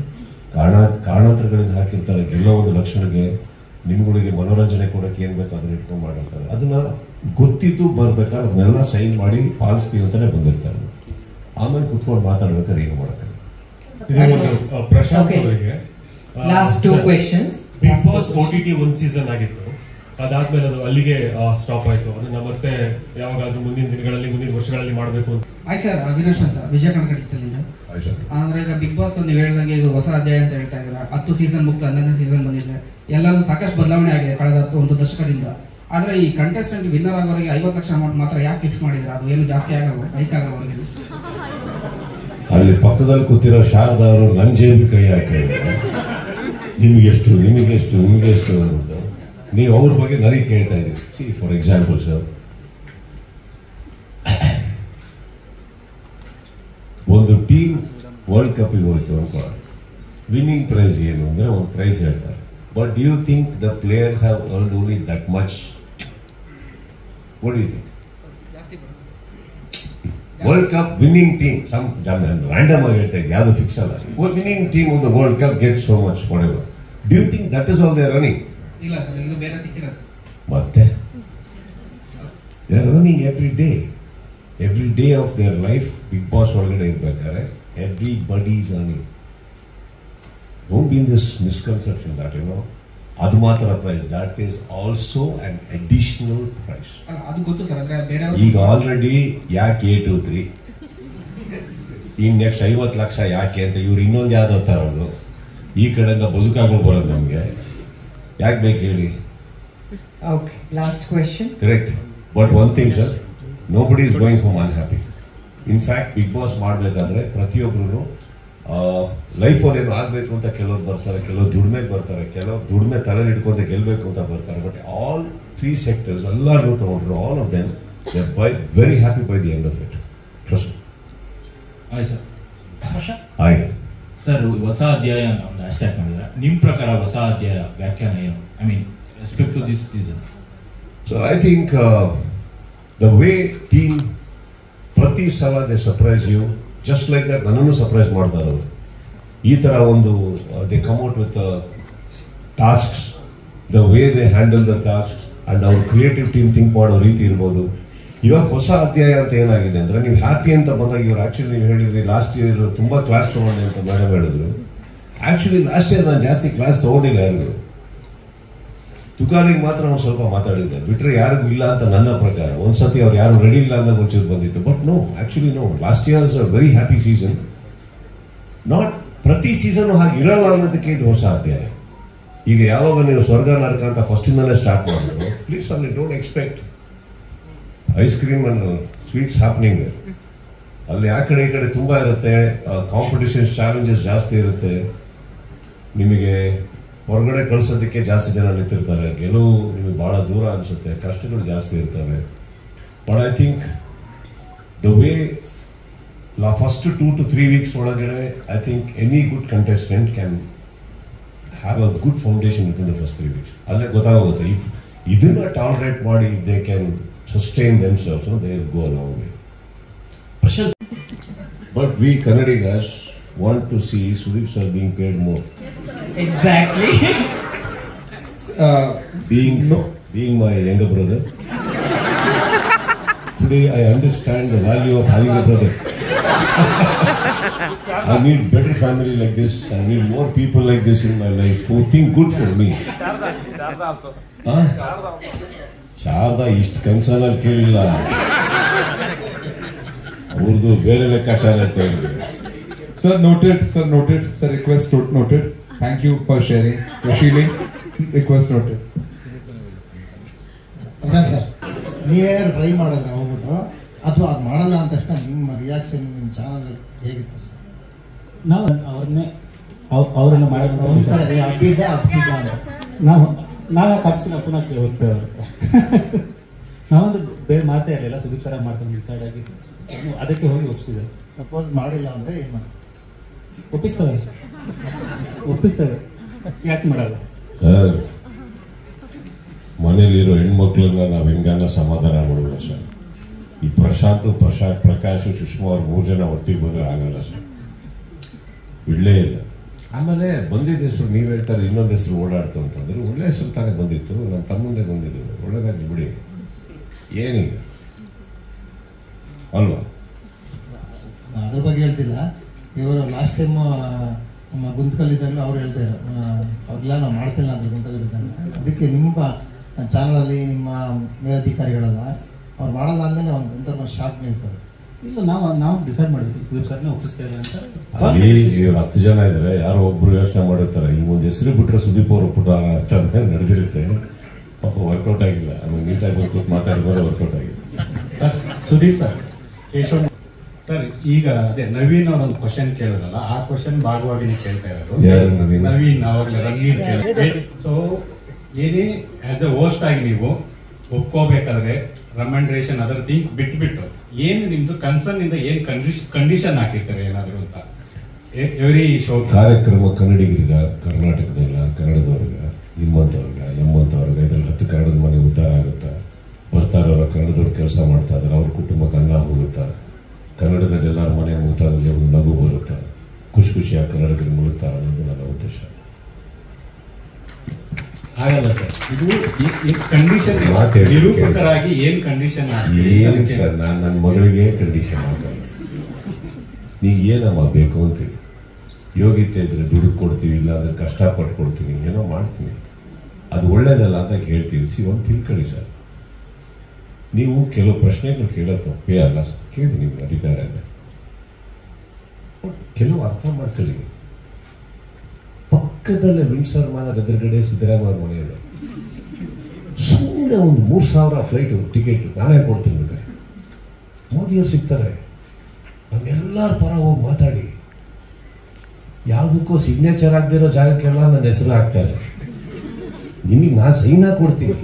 ಕಾರಣಾಂತರಗಳಿಂದ ಹಾಕಿರ್ತಾರೆ. ಎಲ್ಲ ಒಂದು ಲಕ್ಷಣಕ್ಕೆ ನಿಮ್ಗಳಿಗೆ ಮನೋರಂಜನೆ ಕೊಡೋಕ್ಕೆ ಏನು ಬೇಕು ಅದನ್ನ ಇಟ್ಕೊಂಡು ಮಾಡಿರ್ತಾರೆ. ಅದನ್ನ ಗೊತ್ತಿದ್ದು ಬರ್ಬೇಕಾದ್ರೆ ಅದನ್ನೆಲ್ಲ ಸೈನ್ ಮಾಡಿ ಪಾಲಿಸ್ತೀವಿ ಅಂತಾನೆ ಬಂದಿರ್ತಾರೆ. ಆಮೇಲೆ ಕುತ್ಕೊಂಡು ಮಾತಾಡ್ಬೇಕಾದ್ರೆ ಏನು ಮಾಡ್ತಾರೆ. ಪ್ರಶಾಂತ್ ಅವರಿಗೆ last 2 questions. Bigg Boss OTT ಒಂದು ಸೀಸನ್ ಆಗಿತ್ತು, ಅದಾದ್ಮೇಲೆ ಅದು ಅಲ್ಲಿಗೆ ಸ್ಟಾಪ್ ಆಯ್ತು. ಅದನ್ನ ಮತ್ತೆ ಯಾವಾಗಾದ್ರೂ ಮುಂದಿನ ದಿನಗಳಲ್ಲಿ, ಮುಂದಿನ ವರ್ಷಗಳಲ್ಲಿ ಮಾಡಬೇಕು ಅಂತ. ಆಯ್ತು ಸರ್, ಅವಿನಾಶ್ ಅಂತ ವಿಜಯ ಕನ್ನಡ ಡಿಜಿಟಲ್. ಅಂದ್ರೆ ಈಗ ಬಿಗ್ ಬಾಸ್ ನೀವು ಹೇಳಿದಂಗೆ ಈಗ ಹೊಸ ಅಧ್ಯಾಯ ಅಂತ ಹೇಳ್ತಾ ಇದ್ದೀರಾ. 10 ಸೀಸನ್ ಮುಗ್ದು 11ನೇ ಸೀಸನ್ ಬಂದಿದೆ. ಎಲ್ಲರೂ ಸಾಕಷ್ಟು ಬದಲಾವಣೆ ಆಗಿದೆ ಕಳೆದ 1 ದಶಕದಿಂದ. ಆದ್ರೆ ಈ ಕಂಟೆಸ್ಟೆಂಟ್ ವಿನ್ನರ್ ಆಗೋರಿಗೆ 50 ಲಕ್ಷ ಅಮೌಂಟ್ ಮಾತ್ರ ಯಾಕೆ ಫಿಕ್ಸ್ ಮಾಡಿದ್ರೆ? ಅದು ಏನು ಜಾಸ್ತಿ ಆಗಲ್ಲ, ಹೈಕ್ ಆಗಲ್ಲ ಅವರಿಗೆ? ಅಲ್ಲಿ ಪಕ್ಕದಲ್ಲಿ ಕೂತಿರೋ ಶಾರದಾ ಅವರು ನನ್ನ ಜೇಬಿಗೆ ಕೈ ಹಾಕಿದ್ರು, ನಿಮಗೆಷ್ಟು ಅಂತ. ನೀವು ಅವ್ರ ಬಗ್ಗೆ ನನಗೆ ಕೇಳ್ತಾ ಇದ್ದೀರಿ. ಸಿ ಫಾರ್ ಎಕ್ಸಾಂಪಲ್ ಸರ್, ಒಂದು ಟೀಮ್ ವರ್ಲ್ಡ್ ಕಪ್ಗೆ ಹೋಯ್ತು ಅನ್ಕೋ, ವಿನ್ನಿಂಗ್ ಪ್ರೈಸ್ ಏನು ಅಂದರೆ ಒಂದು ಪ್ರೈಸ್ ಹೇಳ್ತಾರೆ. But do you think the players have earned only that much? What do you think? World cup winning team, random ಆಗಿ ಹೇಳ್ತಾ ಇದ್ದೆ, ಯಾವುದು ಫಿಕ್ಸ್ ಅಲ್ಲ. Winning team of the world cup get so much what. Do you think that is all they running? ಇಲ್ಲ sir, ಇನ್ನು ಬೇರೆ ಸಿಕ್ಕಿರುತ್ತೆ. ಮತ್ತೆ they are running every day of their life. Bigg Boss ಒಳಗಡೆ ಇರ್ಬೇಕಾದ್ರೆ everybody is earning. Don't be in this misconception that you know ಅದು ಮಾತ್ರ prize. That is also an additional prize. ಅದು ಗೊತ್ತು ಸರ್. ಅಂದ್ರೆ ಬೇರೆ ಈಗ ಆಲ್ರೆಡಿ ಯಾಕೆ 8 2 3 ಇನ್ನು ನೆಕ್ಸ್ಟ್ 50 ಲಕ್ಷ ಯಾಕೆ ಅಂತ ಇವ್ರು ಇನ್ನೊಂದು ಯಾವ್ದು ತರೋದು, ಈ ಕಡೆಯಿಂದ ಬದುಕಾಗಳು ಬರೋದು ನಮಗೆ ಯಾಕೆ ಬೇಕು ಹೇಳಿ? Okay, last question. Correct. But one thing sir, nobody is going home unhappy. In fact Bigg Boss ಮಾಡಬೇಕಾದ್ರೆ ಪ್ರತಿಯೊಬ್ಬರು ಲೈಫಲ್ಲಿ ಏನು ಆಗಬೇಕು ಅಂತ ಕೆಲವ್ರು ಬರ್ತಾರೆ, ಕೆಲವರು ದುಡಿಮೆಗೆ ಬರ್ತಾರೆ, ಕೆಲವರು ದುಡಿಮೆ ತಲೆ ಹಿಡ್ಕೊಂತ ಗೆಲ್ಲಬೇಕು ಅಂತ ಬರ್ತಾರೆ. ಬಟ್ ಆಲ್ 3 ಸೆಕ್ಟರ್ಸ್ ಎಲ್ಲರೂ ತಗೊಂಡ್ರು, all of them they by very happy by the end of it. Trust. ಆಯ್ತು ಸರ್. ಆಯ್ತು ಸರ್, ಹೊಸ ಅಧ್ಯಾಯ ಒಂದು ಹ್ಯಾಶ್ಟ್ಯಾಗ್ ಮಾಡಿದ್ರೆ ನಿಮ್ಮ ಪ್ರಕಾರ ಹೊಸ ಅಧ್ಯಾಯ ವ್ಯಾಖ್ಯಾನ ಏನು? I mean respect to this season. So I think the way team ಪ್ರತಿ ಸಲ they surprise you just like that. ನನ್ನನ್ನು ಸರ್ಪ್ರೈಸ್ ಮಾಡ್ತಾರೆ ಅವರು. ಈ ತರ ಒಂದು they come out with tasks, the way they handle the task and ಅವ್ರ creative team think ಮಾಡೋ ರೀತಿ ಇರ್ಬೋದು. ಇವಾಗ ಹೊಸ ಅಧ್ಯಾಯ ಅಂತ ಏನಾಗಿದೆ ಅಂದ್ರೆ, ನೀವು ಹ್ಯಾಪಿ ಅಂತ ಬಂದಾಗ ಇವ್ರು ಆಕ್ಚುಲಿ ನೀವು ಹೇಳಿದ್ರಿ ಲಾಸ್ಟ್ ಇಯರ್ ತುಂಬಾ ಕ್ಲಾಸ್ ತಗೊಂಡೆ ಅಂತ ಮೇಡಮ್ ಹೇಳಿದ್ರು. ಆಕ್ಚುಲಿ ಲಾಸ್ಟ್ ಇಯರ್ ನಾನು ಜಾಸ್ತಿ ಕ್ಲಾಸ್ ತಗೊಂಡಿಲ್ಲ ಯಾರಿಗೂ. ತುಕಾಲಿಗೆ ಮಾತ್ರ ಒಂದು ಸ್ವಲ್ಪ ಮಾತಾಡಿದ್ದೆ, ಬಿಟ್ರೆ ಯಾರಿಗೂ ಇಲ್ಲ ಅಂತ ನನ್ನ ಪ್ರಕಾರ. ಒಂದ್ಸತಿ ಅವ್ರು ಯಾರು ರೆಡಿ ಇಲ್ಲ ಅಂತ ಒಂಚೂರು ಬಂದಿತ್ತು. But no, actually no, last year is a very happy season. Not ಪ್ರತಿ ಸೀಸನ್ ಹಾಗೆ ಇರಲ್ಲ ಅನ್ನೋದಕ್ಕೆ ಇದು ಹೊಸ ಅಧ್ಯಾಯ. ಈಗ ಯಾವಾಗ ನೀವು ಸ್ವರ್ಗ ನರಕ ಅಂತ ಫಸ್ಟ್ ಇಂದಾನೆ ಸ್ಟಾರ್ಟ್ ಮಾಡಿದ್ರು, ಪ್ಲೀಸ್ ಅಲ್ಲಿ don't expect ice cream and sweets happening. ಅಲ್ಲಿ ಆ ಕಡೆ ಈ ಕಡೆ ತುಂಬಾ ಇರುತ್ತೆ, ಕಾಂಪಿಟಿಷನ್ ಚಾಲೆಂಜಸ್ ಜಾಸ್ತಿ ಇರುತ್ತೆ. ನಿಮಗೆ ಹೊರಗಡೆ ಕಳಿಸೋದಕ್ಕೆ ಜಾಸ್ತಿ ಜನ ನಿಂತಿರ್ತಾರೆ, ಗೆಲುವು ನಿಮಗೆ ಬಹಳ ದೂರ ಅನ್ಸುತ್ತೆ, ಕಷ್ಟಗಳು ಜಾಸ್ತಿ ಇರ್ತವೆ. But I think the way first 2 to 3 weeks ಒಳಗಡೆ I think any good contestant can have a good foundation with in the first 3 weeks. ಅಲ್ಲೇ ಗೊತ್ತಾಗುತ್ತೆ. ಇಫ್ ಇದನ್ನ ಟಾಲರೇಟ್ ಮಾಡಿ they can sustain themselves, so they will go a long way. But we Kannadigas want to see Sudeep sir being paid more. Yes, sir. Exactly. Being my younger brother, today I understand the value of having a brother. I need better family like this. I need more people like this in my life who think good for me. Sharada ಇಷ್ಟು ಕನ್ಸರ್ನಲ್ಲಿ ಕೇಳಿಲ್ಲ, ಅವ್ರದ್ದು ಬೇರೆ ಲೆಕ್ಕಾಚಾರ ಇತ್ತು. Sir noted, sir noted, sir request noted. Thank you for sharing your feelings. Request noted. ನೀವೇನಾದ್ರು try ಮಾಡಿದ್ರೆ ಹೋಗ್ಬಿಟ್ಟು, ಅಥವಾ ಅದು ಮಾಡಲ್ಲ ಅಂದ ತಕ್ಷಣ ನಿಮ್ಮ ರಿಯಾಕ್ಷನ್ ನಿಮ್ಮ ಚಾನಲ್ ಹೇಗಿತ್ತು? ನಾವು ಅವ್ರನ್ನ ಮಾಡೋದು ಅಬ್ಬಿದ್ದ ಅಂತ ನಾವು ಕಪ್ಸಿನ ಪುನಃ ಹೋಗ್ತೇವೆ. ನಾವೊಂದು ಬೇರೆ ಮಾಡ್ತಾ ಇರಲಿಲ್ಲ, ಸುದೀಪ್ ಸರ ಮಾಡ್ಕೊಂಡು ಡಿಸೈಡ್ ಆಗಿ ಅದಕ್ಕೆ ಹೋಗಿ ಒಪ್ಪಿಸಿದೆ. ಸಪೋಸ್ ಮಾಡಿಲ್ಲ ಅಂದ್ರೆ ಏನು ಮಾಡಿ? ಒಪ್ಪಿಸ್ತೇವೆ, ಯಾಕೆ ಮಾಡಲ್ಲ? ಮನೇಲಿರೋ ಹೆಣ್ಮಕ್ಳನ್ನ ನಾವು ಹೆಂಗನ್ನ ಸಮಾಧಾನ ಮಾಡೋಲ್ಲ ಸರ್. ಈ ಪ್ರಶಾಂತ್, ಪ್ರಕಾಶ್, ಸುಷ್ಮಾ ಅವ್ರು 3 ಜನ ಒಟ್ಟಿಗೆ ಬಂದ್ರೆ ಆಗಲ್ಲ ಸರ್, ಬಿಡ್ಲೇ ಇಲ್ಲ. ಆಮೇಲೆ ಬಂದಿದ್ದ ಹೆಸರು ನೀವು ಹೇಳ್ತಾರೆ, ಇನ್ನೊಂದು ಹೆಸರು ಓಡಾಡ್ತು ಅಂತಂದ್ರೆ ಒಳ್ಳೆ ಹೆಸರು ತಾನೇ ಬಂದಿತ್ತು. ನಮ್ಮ ತಮ್ಮಂದೇ ಬಂದಿದ್ದು, ಒಳ್ಳೇದಾಗಿ ಬಿಡಿ, ಏನೀಗ ಅಲ್ವಾ? ಅದ್ರ ಬಗ್ಗೆ ಹೇಳ್ತಿಲ್ಲ. ಇವರು ಲಾಸ್ಟ್ ಟೈಮ್ ನಮ್ಮ ಗುಂತ್ಕಲ್ಲಿದ್ದಾಗಲೂ ಅವ್ರು ಹೇಳ್ತಾರೆ, ಅವ್ರಿಲ್ಲ ನಾವು ಮಾಡ್ತಿಲ್ಲ ಅಂದ್ರೆ ಗುಂತಲ್ಲಿದ್ದಾಗ. ಅದಕ್ಕೆ ನಿಮ್ಮ ಚಾನಲಲ್ಲಿ ನಿಮ್ಮ ಮೇಲಧಿಕಾರಿಗಳಲ್ಲ, ಅವ್ರು ಮಾಡಲ್ಲ ಅಂದಮೇಲೆ ಒಂದು ಶಾಕ್ ನಿಲ್ತಾರೆ. ಇಲ್ಲ, ನಾವು ಡಿಸೈಡ್ ಮಾಡಿದ್ವಿ ಸುದೀಪ್ ಸರ್ನೇ ಒಪ್ಪಿಸ್ತೇವೆ ಅಂತ. ಅಲ್ಲಿ ಇವ್ರು 10 ಜನ ಇದ್ದಾರೆ, ಯಾರೋ ಒಬ್ರು ಯೋಚನೆ ಮಾಡಿರ್ತಾರೆ ಈ ಒಂದು ಹೆಸರು ಬಿಟ್ರೆ ಸುದೀಪ್ ಅವ್ರು ಒಪ್ಪುಟ ಅಂತ ನಡೆದಿರುತ್ತೆ. ಪಾಪ ವರ್ಕೌಟ್ ಆಗಿಲ್ಲ. ಆಮೇಲೆ ನೀಟಾಗಿ ವರ್ಕೌಟ್ ಮಾತಾಡಿದ್ರೆ ವರ್ಕೌಟ್ ಆಗಿದೆ. ಸುದೀಪ್ ಸರ್, ಕೇಶವ್ ಸರ್, ಈಗ ಅದೇ ನವೀನ್ ಅವ್ರ ಒಂದು ಕ್ವಶನ್ ಕೇಳಿದ್ರಲ್ಲ, ಆ ಕ್ವಶನ್ ಭಾಗವಾಗಿ ನೀವು ಕೇಳ್ತಾ ಇರೋದು. ಯಾರು ನವೀನ್? ನವೀನ್ ಅವಾಗಲೇ ರಂಗೀನ್ ಕೇಳಿದ್ರೆ. ಸೊ ಏನೇ ಆಸ್ ಎ ಹೋಸ್ಟ್ ಆಗಿ ನೀವು ಒಪ್ಕೋಬೇಕಾದ್ರೆ ರೆಕಮೆಂಡೇಶನ್ ಅದರ್ ಥಿಂಗ್ ಬಿಟ್ಬಿಟ್ಟು ಏನು ನಿಮ್ದು ಕನ್ಸರ್ನ್ ಇಂದ ಏನ್ ಕಂಡೀಷನ್ ಹಾಕಿರ್ತಾರೆ ಏನಾದ್ರು ಅಂತ ಎವ್ರಿ ಶೋ ಕಾರ್ಯಕ್ರಮ ಕನ್ನಡಿಗರಿಗ, ಕರ್ನಾಟಕದಲ್ಲ, ಕನ್ನಡದವ್ರಿಗ, ನಿಮ್ಮಂತವ್ರಿಗ, ನಮ್ಮಂತವ್ರಿಗ, ಇದ್ರಲ್ಲಿ 10 ಕನ್ನಡದ ಮನೆ ಉದ್ಧಾರ ಆಗುತ್ತಾ? ಬರ್ತಾರವ್ರ ಕನ್ನಡದವ್ರು ಕೆಲಸ ಮಾಡ್ತಾ ಇದಾರೆ, ಅವ್ರ ಕುಟುಂಬಕ್ಕೆ ಅನ್ನ ಹೋಗುತ್ತಾ? ಕನ್ನಡದಲ್ಲಿ ಎಲ್ಲರ ಮನೆ ಊಟದಲ್ಲಿ ಒಂದು ನಗು ಬರುತ್ತಾ? ಖುಷಿಯಾಗಿ ಕನ್ನಡದಲ್ಲಿ ಮುಳುಗ್ತಾ ಅನ್ನೋದು ನನ್ನ ಉದ್ದೇಶ. ಆಗಲ್ಲ ಸರ್, ಇದು ಕಂಡೀಷನ್ ನಿರೂಪಕರಾಗಿ ಏನ್ ಕಂಡೀಷನ್ ಏನಕ್ಕೆ ಸರ್? ನಾನು ನನ್ನ ಮಗಳಿಗೆ ಕಂಡೀಷನ್ ಹಾಕಲ್ಲ. ನೀವು ಏನಮ್ಮ ಬೇಕು ಅಂತೀವಿ, ಯೋಗ್ಯತೆ ಇದ್ರೆ ದುಡ್ಡು ಕೊಡ್ತೀವಿ, ಇಲ್ಲ ಅಂದ್ರೆ ಕಷ್ಟಪಟ್ಟು ಕೊಡ್ತೀವಿ, ಏನೋ ಮಾಡ್ತೀವಿ, ಅದು ಒಳ್ಳೇದಲ್ಲ ಅಂತ ಹೇಳ್ತೀವಿ. ಒಂದು ತಿಳ್ಕೊಳ್ಳಿ ಸರ್, ನೀವು ಕೆಲವು ಪ್ರಶ್ನೆಗಳು ಕೇಳೋ ತಪ್ಪೇ ಅಲ್ಲ ಸರ್, ಕೇಳಿ, ನಿಮ್ಗೆ ಅಧಿಕಾರ ಇದೆ. ಕೆಲವು ಅರ್ಥ ಮಾಡ್ಕೊಳ್ಳಿ. ಪಕ್ಕದಲ್ಲೇ ವಿಂಡ್ಸರ್ ಮಾನರ್ ಎದುರುಗಡೆ ಸಿದ್ದರಾಮಯ್ಯ ಅವ್ರ ಮನೆ ಇದೆ. ಸುಮ್ಮನೆ ಒಂದು 3,000 ಫ್ಲೈಟ್ ಟಿಕೆಟ್ ನಾನೇ ಕೊಡ್ತೀನಿ ಬೇಕಾದ್ರೆ. ಮೋದಿಯವ್ರು ಸಿಗ್ತಾರೆ, ನಮ್ಮೆಲ್ಲರ ಪರ ಹೋಗಿ ಮಾತಾಡಿ. ಯಾವುದಕ್ಕೂ ಸಿಗ್ನೇಚರ್ ಆಗದಿರೋ ಜಾಗಕ್ಕೆಲ್ಲ ನನ್ನ ಹೆಸರು ಹಾಕ್ತಾರೆ. ನಿಮಗೆ ನಾನು ಸೈನ್ ಕೊಡ್ತೀನಿ,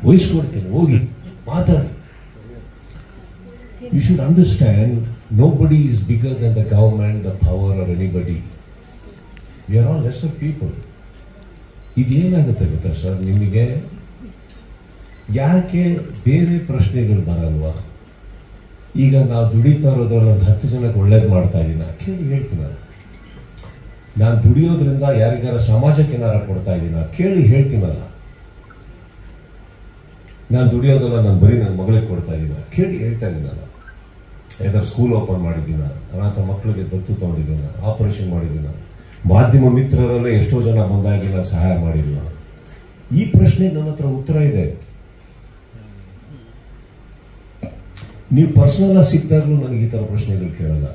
ವಹಿಸ್ಕೊಡ್ತೀನಿ, ಹೋಗಿ ಮಾತಾಡಿ. You should understand, nobody is bigger than the government, the power or anybody. We are all lesser people. ಇದೇನಾಗುತ್ತೆ ಗೊತ್ತಾ ಸರ್, ನಿಮಗೆ ಯಾಕೆ ಬೇರೆ ಪ್ರಶ್ನೆಗಳು ಬರಲ್ವಾ? ಈಗ ನಾವು ದುಡಿತಾ ಇರೋದ್ರಲ್ಲಿ ಒಂದು 10 ಜನಕ್ಕೆ ಒಳ್ಳೇದು ಮಾಡ್ತಾ ಇದ್ದೀನ ಕೇಳಿ ಹೇಳ್ತೀನಿ. ನಾನು ದುಡಿಯೋದ್ರಿಂದ ಯಾರಿಗಾರ ಸಮಾಜಕ್ಕೆ ಏನಾರ ಕೊಡ್ತಾ ಇದ್ದೀನ ಕೇಳಿ ಹೇಳ್ತೀನಲ್ಲ. ನಾನು ದುಡಿಯೋದಲ್ಲ, ನಾನು ಬರೀ ನನ್ನ ಮಗಳಿಗೆ ಕೊಡ್ತಾ ಇದ್ದೀನ ಕೇಳಿ ಹೇಳ್ತಾ ಇದ್ದೀನಲ್ಲ. ಯಾವ್ದಾರು ಸ್ಕೂಲ್ ಓಪನ್ ಮಾಡಿದ್ದೀನ, ಅನಾಥ ಮಕ್ಕಳಿಗೆ ದತ್ತು ತಗೊಂಡಿದ್ದೀನ, ಆಪರೇಷನ್ ಮಾಡಿದ್ದೀನ, ಮಾಧ್ಯಮ ಮಿತ್ರರಲ್ಲೇ ಎಷ್ಟೋ ಜನ ಬಂದಾಗಿ ನಾನು ಸಹಾಯ ಮಾಡಿಲ್ಲ. ಈ ಪ್ರಶ್ನೆ ನನ್ನ ಹತ್ರ ಉತ್ತರ ಇದೆ. ನೀವು ಪರ್ಸನಲ್ ಆಗಿ ಸಿಕ್ಕಿದಾಗಲೂ ನನಗೆ ಈ ಥರ ಪ್ರಶ್ನೆಗಳು ಕೇಳಲ್ಲ.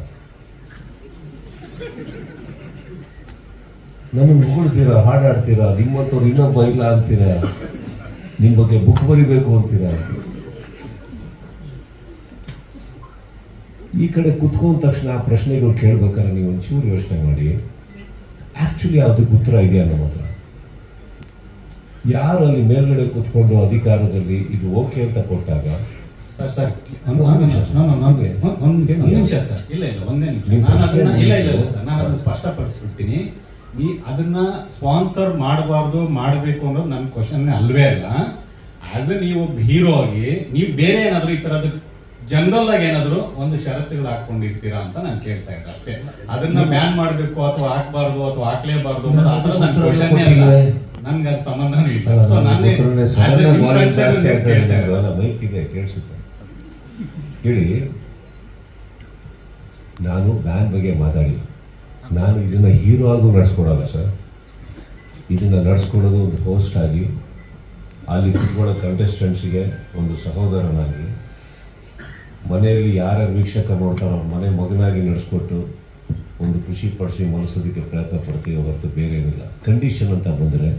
ನನ್ನನ್ನು ಹೊಗಳ್ತೀರಾ, ಹಾಡಾಡ್ತೀರಾ, ನಿಮ್ಮಂಥವ್ರು ಇನ್ನೊಬ್ಬ ಇಲ್ಲ ಅಂತೀರಾ, ನಿಮ್ಮ ಬಗ್ಗೆ ಬುಕ್ ಬರಿಬೇಕು ಅಂತೀರಾ. ಈ ಕಡೆ ಕುತ್ಕೊಂಡ ತಕ್ಷಣ ಆ ಪ್ರಶ್ನೆಗಳು ಕೇಳ್ಬೇಕಾದ್ರೆ ನೀವು ಒಂಚೂರು ಯೋಚನೆ ಮಾಡಿ, ಆಕ್ಚುಲಿ ಅದಕ್ಕೆ ಉತ್ತರ ಇದೆಯಾ ನಮ್ಮ ಹತ್ರ? ಯಾರು ಅಲ್ಲಿ ಮೇಲ್ಗಡೆ ಕುತ್ಕೊಂಡು ಅಧಿಕಾರದಲ್ಲಿ ಇದು ಓಕೆ ಅಂತ ಕೊಟ್ಟಾಗ ಸ್ಪಷ್ಟಪಡಿಸ್ಬಿಡ್ತೀನಿ. ಅದನ್ನ ಸ್ಪಾನ್ಸರ್ ಮಾಡಬಾರ್ದು ಮಾಡಬೇಕು ಅನ್ನೋದು ನನ್ನ ಕ್ವಶನ್ ಅಲ್ವೇ ಅಲ್ಲ. ಆಸ್ ಎ ನೀವು ಹೀರೋ ಆಗಿ ನೀವು ಬೇರೆ ಏನಾದ್ರು ಈ ತರದ ಜನರಲ್ ಆಗಿ ಏನಾದ್ರು ಒಂದು ಷರತ್ತುಗಳು ಹಾಕೊಂಡಿರ್ತೀರಾ ಅಂತ ನಾನು ಕೇಳ್ತಾ ಇದ್ದೆ ಅಷ್ಟೇ. ಅದನ್ನ ಬ್ಯಾನ್ ಮಾಡಬೇಕು ಅಥವಾ ಹಾಕ್ಬಾರ್ದು ಅಥವಾ ಹಾಕ್ಲೇಬಾರ್ದು ಅನ್ನೋದು ನನ್ನ ಕ್ವಶನ್ ಅಲ್ಲ, ನನ್ಗೆ ಅದು ಸಂಬಂಧನೂ ಇಲ್ಲ. ಮೈಕ್ ಇದೆ, ಕೇಳಿಸುತ್ತೆ ಹೇಳಿ. ನಾನು ಬ್ಯಾನ್ ಬಗ್ಗೆ ಮಾತಾಡಿ, ನಾನು ಇದನ್ನ ಹೀರೋ ಆಗೂ ನಡೆಸ್ಕೊಡಲ್ಲ ಸರ್. ಇದನ್ನ ನಡೆಸ್ಕೊಡೋದು ಒಂದು ಹೋಸ್ಟ್ ಆಗಿ, ಅಲ್ಲಿ ಕುತ್ಕೊಳ್ಳೋ ಕಂಟೆಸ್ಟೆಂಟ್ಸಿಗೆ ಒಂದು ಸಹೋದರನಾಗಿ, ಮನೆಯಲ್ಲಿ ಯಾರ ವೀಕ್ಷಕ ನೋಡ್ತಾರೋ ಅವ್ರ ಮನೆ ಮಗನಾಗಿ ನಡೆಸ್ಕೊಟ್ಟು ಒಂದು ಖುಷಿ ಪಡಿಸಿ ಮನಸ್ಸೋದಕ್ಕೆ ಪ್ರಯತ್ನ ಪಡ್ತೀವಿ ಹೊರತು ಬೇರೆ ಏನಿಲ್ಲ. ಕಂಡೀಷನ್ ಅಂತ ಬಂದರೆ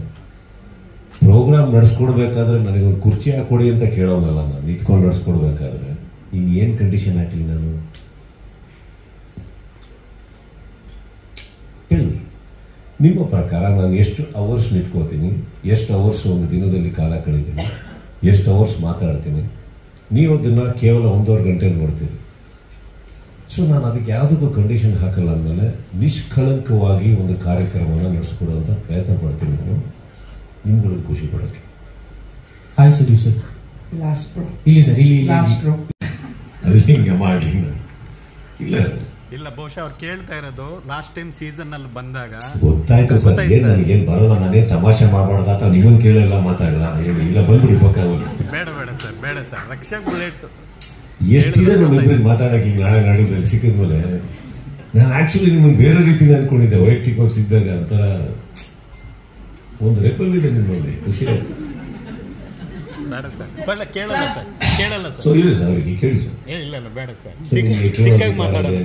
ಪ್ರೋಗ್ರಾಮ್ ನಡೆಸ್ಕೊಡ್ಬೇಕಾದ್ರೆ ನನಗೊಂದು ಕುರ್ಚಿ ಹಾಕೊಡಿ ಅಂತ ಕೇಳೋನಲ್ಲ ನಾನು. ನಿಂತ್ಕೊಂಡು ನಡೆಸ್ಕೊಡ್ಬೇಕಾದ್ರೆ ಇನ್ನೇನು ಕಂಡೀಷನ್ ಹಾಕಲಿ ನಾನು? ಹೇಳಿ, ನಿಮ್ಮ ಪ್ರಕಾರ ನಾನು ಎಷ್ಟು ಅವರ್ಸ್ ನಿಂತ್ಕೋತೀನಿ, ಎಷ್ಟು ಅವರ್ಸ್ ಒಂದು ದಿನದಲ್ಲಿ ಕಾಲ ಕಳೀತೀನಿ, ಎಷ್ಟು ಅವರ್ಸ್ ಮಾತಾಡ್ತೀನಿ? ನೀವು ಅದನ್ನು ಕೇವಲ 1.5 ಗಂಟೆಯಲ್ಲಿ ನೋಡ್ತೀರಿ. ಸೊ ನಾನು ಅದಕ್ಕೆ ಯಾವುದಕ್ಕೂ ಕಂಡೀಷನ್ ಹಾಕಲ್ಲ ಅಂದಮೇಲೆ ನಿಷ್ಕಳಂಕವಾಗಿ ಒಂದು ಕಾರ್ಯಕ್ರಮವನ್ನು ನಡೆಸ್ಕೊಡುವಂಥ ಪ್ರಯತ್ನ ಪಡ್ತೀನಿ ನಾನು, ನಿಮ್ಗಳಿಗೆ ಖುಷಿ ಪಡೋಕ್ಕೆ. Hi Sudeep sir. ಇಲ್ಲಿ ಸರ್, ಇಲ್ಲಿ ಅಲ್ಲಿ ಹಿಂಗೆ ಮಾಡಿ ಇಲ್ಲ ಸರ್, ಇಲ್ಲ ಬಹುಶಃ ಅವ್ರು ಕೇಳ್ತಾ ಇರೋದು ಲಾಸ್ಟ್ ಟೈಮ್ ಸೀಸನ್ ಅಲ್ಲಿ ಬಂದಾಗ ಗೊತ್ತಾಯ್ತು ಸರ್. ಏನ್ ನನಗೇನು ಬರೋಲ್ಲ, ನಾನೇನು ತಮಾಷೆ ಮಾಡಬಾರ್ದ ಅಥವಾ ನಿಮ್ಮನ್ನು ಕೇಳಲ್ಲ ಮಾತಾಡಲ್ಲ ಹೇಳಿ. ಇಲ್ಲ ಬಂದ್ಬಿಡಿ ಪಕ್ಕ. ಬೇಡ ಸರ್, ಬೇಡ ಸರ್. ರಕ್ಷಾ ಬುಲೆಟ್ ಎಷ್ಟಿದೆ ನಮ್ಮಿಬ್ಬರಿಗೆ ಮಾತಾಡಕ್ಕೆ ಈಗ ನಾಳೆ ನಾಡಿದ್ರಲ್ಲಿ ಸಿಕ್ಕಿದ್ಮೇಲೆ. ನಾನು ಆಕ್ಚುಲಿ ನಿಮ್ಮನ್ನು ಬೇರೆ ರೀತಿಲಿ ಅನ್ಕೊಂಡಿದ್ದೆ, ವೈಯಕ್ತಿಕವಾಗಿ ಸಿಕ್ಕಿದಾಗ ಒಂಥರ ಒಂದು ರೆಪಲ್ ಇದೆ ನಿಮ್ಮಲ್ಲಿ, ಖುಷಿ ಆಯ್ತು. ಬೇಡ ಸರ್, ಬೇಡ, ಕೇಳಲ್ಲ ಸರ್, ಕೇಳಲ್ಲ ಸರ್. ಸೊ ಇಲ್ಲ ಸರ್, ಅವರಿಗೆ ಕೇಳಿ ಸರ್. ಇಲ್ಲ ಬೇಡ ಸರ್,